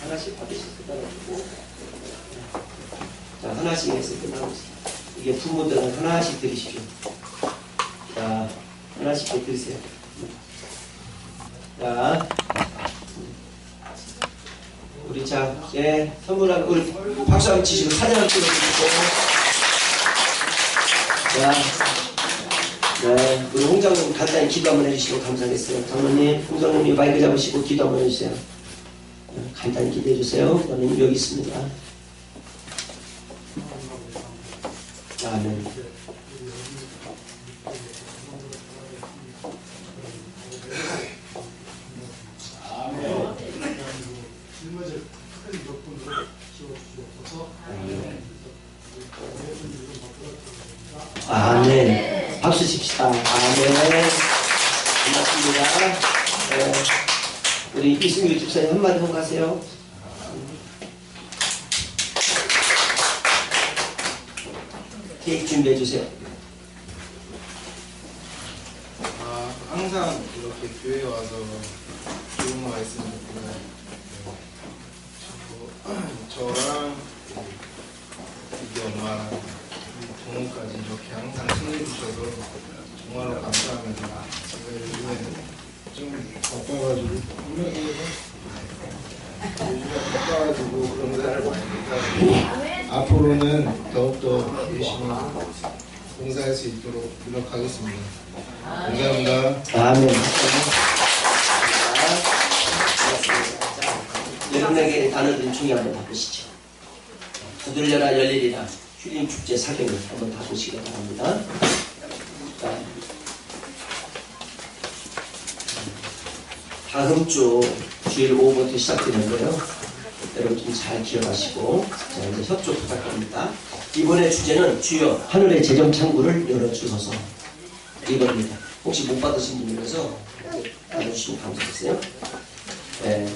하나씩 받으시고 끝나가지고, 자, 하나씩 해서 끝나고 있습니다. 이게 부모들은 하나씩 드리십시오. 자, 하나씩 드리세요. 자, 우리 자, 예, 선물하고 우리 박수 한번 치시고 사진 한번 찍어주시고, 자, 네, 우리 홍장님 간단히 기도 한번 해주시고 감사하겠어요. 장로님, 홍장님이 마이크 잡으시고 기도 한번 해주세요. 네, 간단히 기도해 주세요. 장로님 여기 있습니다. 아멘. 아멘. 박수 칩시다. 아멘. 고맙습니다. 네. 우리 이승규 집사님 한마디 하고 가세요. 케이크 준비해 주세요. 항상 이렇게 교회에 와서 좋은 말씀 듣고, 저랑 우리 엄마랑 동호까지 이렇게 항상 챙겨주셔서 정말로 감사합니다. 제가 요즘에 좀 바빠가지고 그런 거 잘 모르니까 앞으로는 더욱더 열심히 봉사할 수 있도록 노력하겠습니다. 감사합니다. 아멘. 여러분에게 단어들이 중요한 거 바꾸시죠. 두들려라 열리리라 휴림 축제 사경을 한번 바꾸시기 바랍니다. 자, 다음 주 주일 오후부터 시작되는데요. 여러분 좀 잘 기억하시고, 자, 이제 협조 부탁합니다. 이번에 주제는 주여 하늘의 재정 창구를 열어주소서, 이겁니다. 혹시 못 받으신 분이라서 나눠주시면 감사하겠어요. 네,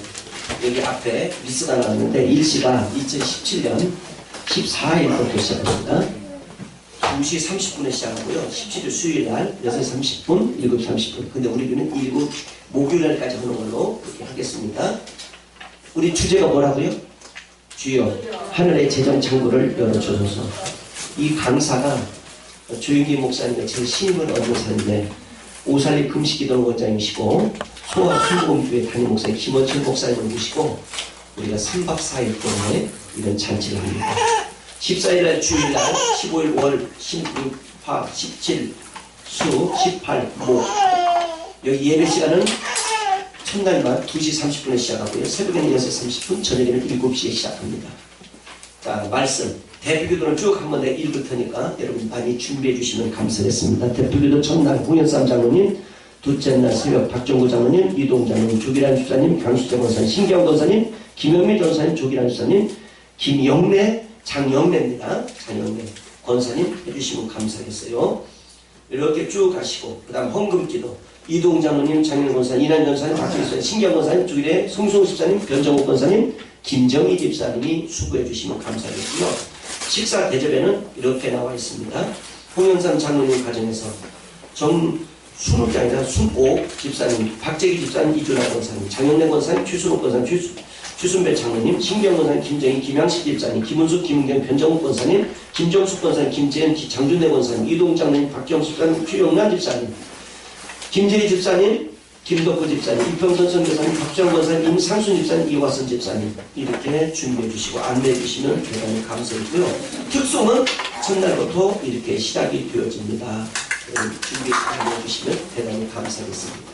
여기 앞에 리스가 나왔는데 일시가 2017년 14일부터 시작합니다. 2시 30분에 시작하고요. 17일 수요일날 6시 30분, 7시 30분. 근데 우리는 일부 목요일날까지 하는 걸로 그렇게 하겠습니다. 우리 주제가 뭐라고요? 주여 하늘의 재정 창구를 열어주소서. 이 강사가 조윤기 목사님의 제 신임을 얻은 사람인데, 오살리 금식기도 원장이시고 소아 순복음교회 담임 목사님 김원철 목사님을 모시고 우리가 3박 4일 동안에 이런 잔치를 합니다. 14일날 주일날, 15일 월, 16, 화, 17, 수, 18, 목. 여기 예배 시간은 첫날만 2시 30분에 시작하고요. 새벽에는 6시 30분, 저녁에는 7시에 시작합니다. 자, 말씀. 대표기도는 쭉 한번 내가 읽을 테니까 여러분 많이 준비해 주시면 감사하겠습니다. 대표기도 첫날 홍현삼 장로님, 둘째 날 새벽 박정구 장로님, 이동 장로님, 조기란 주사님, 강수재 권사님, 신기영 권사님, 김영미 전사님, 조기란 주사님, 김영래, 장영래입니다. 장영래 권사님 해주시면 감사하겠어요. 이렇게 쭉 가시고, 그 다음 헌금기도 이동 장로님, 장영 권사님, 이난 전사님, 박정희 집사님, 신기영 권사님, 조기래 송승우 집사님, 변정욱 권사님, 김정희 집사님이 수고해 주시면 감사하겠고요. 식사 대접에는 이렇게 나와 있습니다. 홍영삼 장로님 가정에서 정순욱이 아니라 순옥 집사님, 박재기 집사님, 이준하 권사님, 장영래 권사님, 최순욱 권사님, 최순배 장로님, 신경 권사님, 김정희, 김양식 집사님, 김은숙, 김은경, 변정욱 권사님, 김정숙 권사님, 김재현, 장준대 권사님, 이동 장로님, 박경수 집사님, 최영란 집사님, 김재희 집사님, 김덕구 집사님, 이평선 선교사님, 박정 권사님, 임상순 집사님, 이화선 집사님 이렇게 준비해 주시고 안내해 주시면 대단히 감사했고요. 특송은 첫날부터 이렇게 시작이 되어집니다. 준비해 주시면 대단히 감사하겠습니다.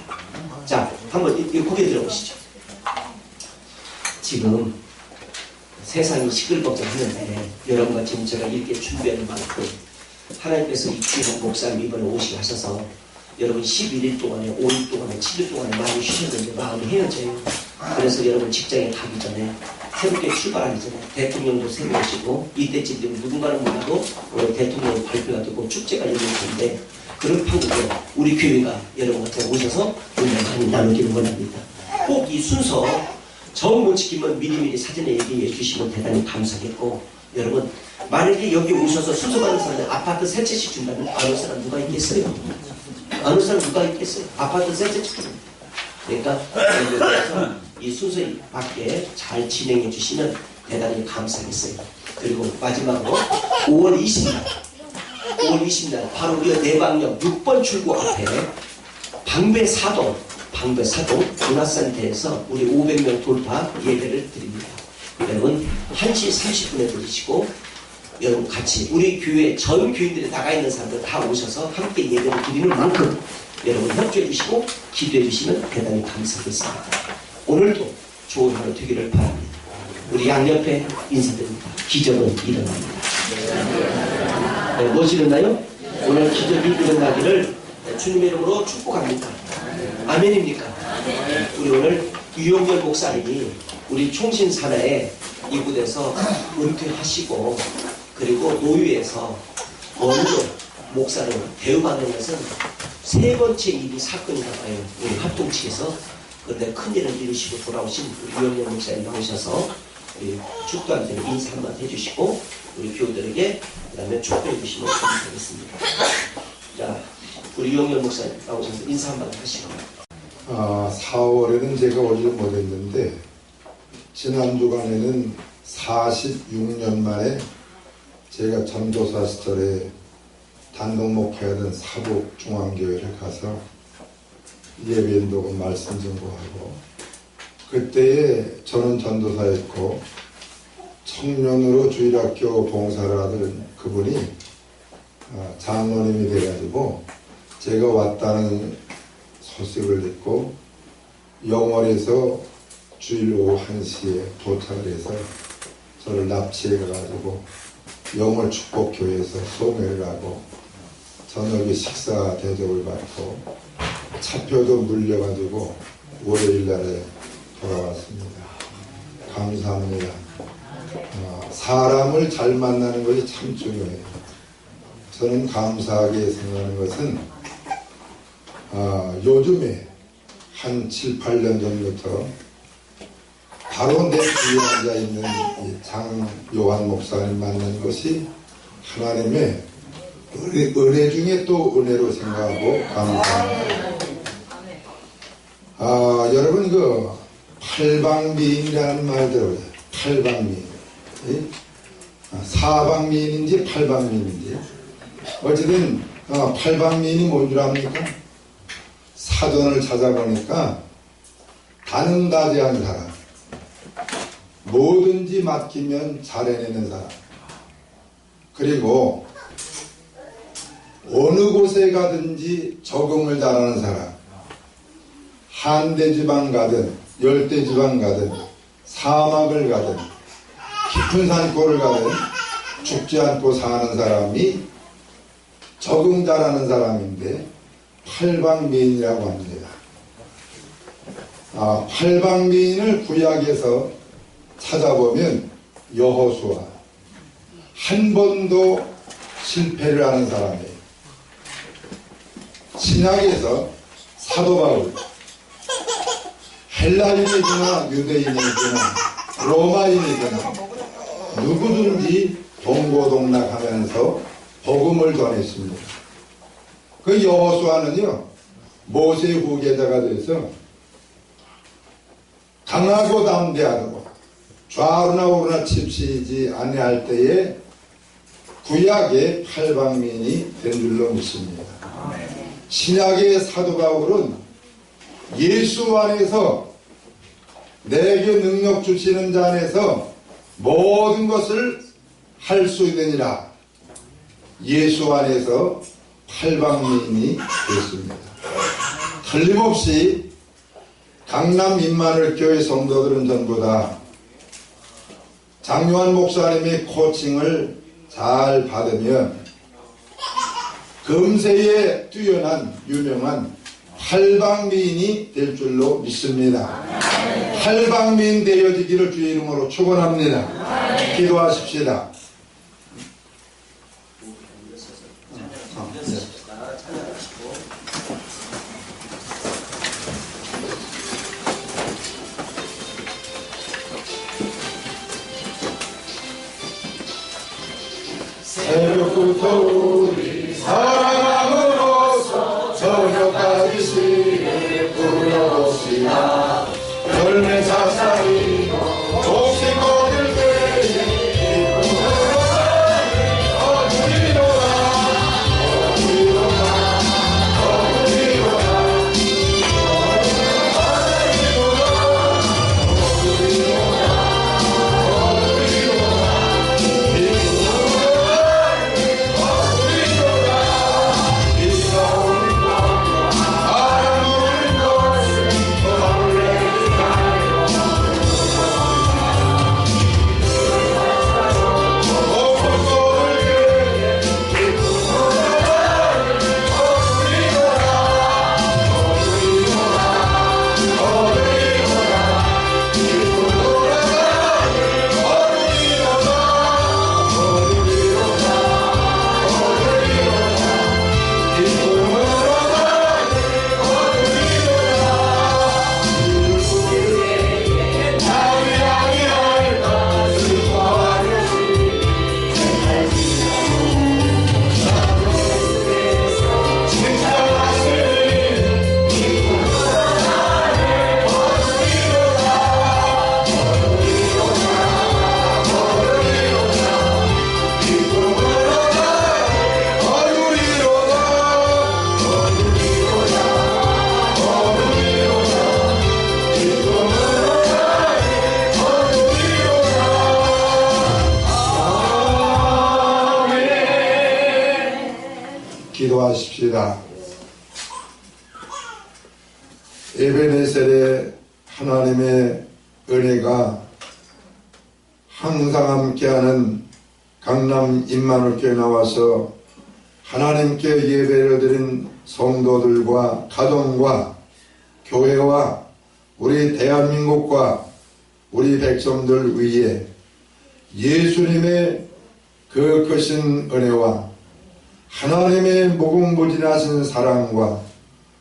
자, 한번 이 고개 들어보시죠. 지금 세상이 시끌벅적하는데 여러분과 지금 제가 이렇게 준비하는 만큼 하나님께서 이 귀한 목사님 이번에 오시게 하셔서 여러분 11일 동안에 5일 동안에 7일 동안에 많이 쉬셨는데 마음이 헤어져요. 그래서 여러분 직장에 가기 전에 새롭게 출발하기 전에 대통령도 새로 오시고 이때쯤 되면 누군가는 몰라도 오늘 대통령 발표가 되고 축제가 열릴 텐데 그런 판국에 우리 교회가 여러분한테 오셔서 은혜 많이 나누기를 원합니다. 꼭 이 순서 정 못 지키면 미리미리 사전에 얘기해 주시면 대단히 감사하겠고 여러분 만약에 여기 오셔서 순서 받는 사람들 아파트 세 채씩 준다면 안 올 사람 누가 있겠어요? 안 올 사람 누가 있겠어요? 아파트 세 채씩 줍니다. 그러니까 여러분께서 이 순서 밖에 잘 진행해 주시면 대단히 감사하겠어요. 그리고 마지막으로 5월 20날 바로 우리가 내방역 6번 출구 앞에 방배사동 문화센터에서 우리 500명 돌파 예배를 드립니다. 여러분 1시 30분에 들으시고 여러분 같이 우리 교회 전 교인들이 나가 있는 사람들 다 오셔서 함께 예배를 드리는 만큼 여러분 협조해 주시고 기도해 주시면 대단히 감사하겠습니다. 오늘도 좋은 하루 되기를 바랍니다. 우리 양옆에 인사드립니다. 기적은 일어납니다. 네, 무엇이 일어나요? 오늘 기적이 일어나기를 주님의 이름으로 축복합니다. 아멘입니까? 우리 오늘 유영열 목사님이 우리 총신산하에 이곳에서 은퇴하시고 그리고 노유에서 어느 목사를 대우받는 것은 세 번째 일이 사건인가 봐요. 우리 합동치에서. 그런데 큰일을 이루시고 돌아오신 우리 유영열 목사님 나오셔서 우리 축도한테 인사 한번 해주시고 우리 교우들에게 그 다음에 축도해 주시면 감사하겠습니다. 자, 우리 유영열 목사님 나오셔서 인사 한번 하시고. 4월에는 제가 오지 못했는데 지난 주간에는 46년 만에 제가 전도사 시절에 단독 목회하던 사북중앙교회를 가서 예배인도고 말씀 전공하고 그때에 저는 전도사였고 청년으로 주일학교 봉사를 하던 그분이 장로님이 돼가지고 제가 왔다는 소식을 듣고 영월에서 주일 오후 1시에 도착을 해서 저를 납치해 가지고 영월 축복교회에서 소매를 하고 저녁에 식사 대접을 받고 차표도 물려가지고 월요일날에 돌아왔습니다. 감사합니다. 사람을 잘 만나는 것이 참 중요해요. 저는 감사하게 생각하는 것은 요즘에 한 7, 8년 전부터 바로 내 뒤에 앉아있는 장요한 목사님 만난 것이 하나님의 은혜 중에 또 은혜로 생각하고 감사합니다. 여러분 그 팔방미인이라는 말 들어요. 팔방미인. 사방미인인지 팔방미인인지 어쨌든 팔방미인이 뭔 줄 압니까? 사전을 찾아보니까 다능다재한 사람, 뭐든지 맡기면 잘해내는 사람, 그리고 어느 곳에 가든지 적응을 잘하는 사람, 한대지방 가든 열대지방 가든 사막을 가든 깊은 산골을 가든 죽지 않고 사는 사람이 적응 잘하는 사람인데 팔방미인이라고 합니다. 팔방미인을 구약에서 찾아보면 여호수아 한 번도 실패를 하는 사람이에요. 신약에서 사도 바울 헬라인이거나 유대인이거나 로마인이거나 누구든지 동고동락하면서 복음을 전했습니다. 그 여호수아는요 모세 후계자가 돼서 강하고 담대하고 좌우나 우르나 칩시지 아니할 때에 구약의 팔방민이 된 줄로 믿습니다. 신약의 사도 바울은 예수 안에서 내게 능력 주시는 자 안에서 모든 것을 할 수 있느니라. 예수 안에서 팔방민이 됐습니다. 틀림없이 강남 임마누엘 교회 성도들은 전부 다 장요한 목사님의 코칭을 잘 받으면 금세에 뛰어난 유명한 팔방미인이 될 줄로 믿습니다. 팔방미인 되어지기를 주의 이름으로 축원합니다. 기도하십시다. 새벽부터 우리 사랑함으로써 저녁까지 시를 부려봅시다. 열매 삭살이 옥신 거들 때에 어두리로라 기도하십시다. 에베네셀의 하나님의 은혜가 항상 함께하는 강남 임마누엘교회 나와서 하나님께 예배를 드린 성도들과 가정과 교회와 우리 대한민국과 우리 백성들 위에 예수님의 그 크신 은혜와 하나님의 무궁무진하신 사랑과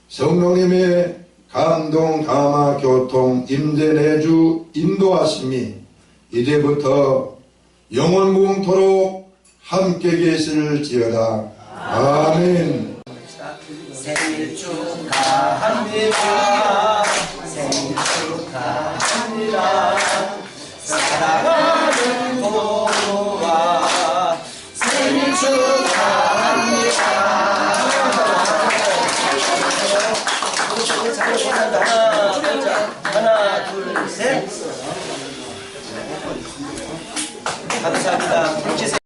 성령님의 감동, 감화, 교통, 임재, 내주, 인도하심이 이제부터 영원 무궁토록 함께 계실지어다. 아멘. 생일 축하합니다. 생일 축하합니다. 사랑하는 도와 생일 축하합니다. 하나, 둘, 셋. 감사합니다.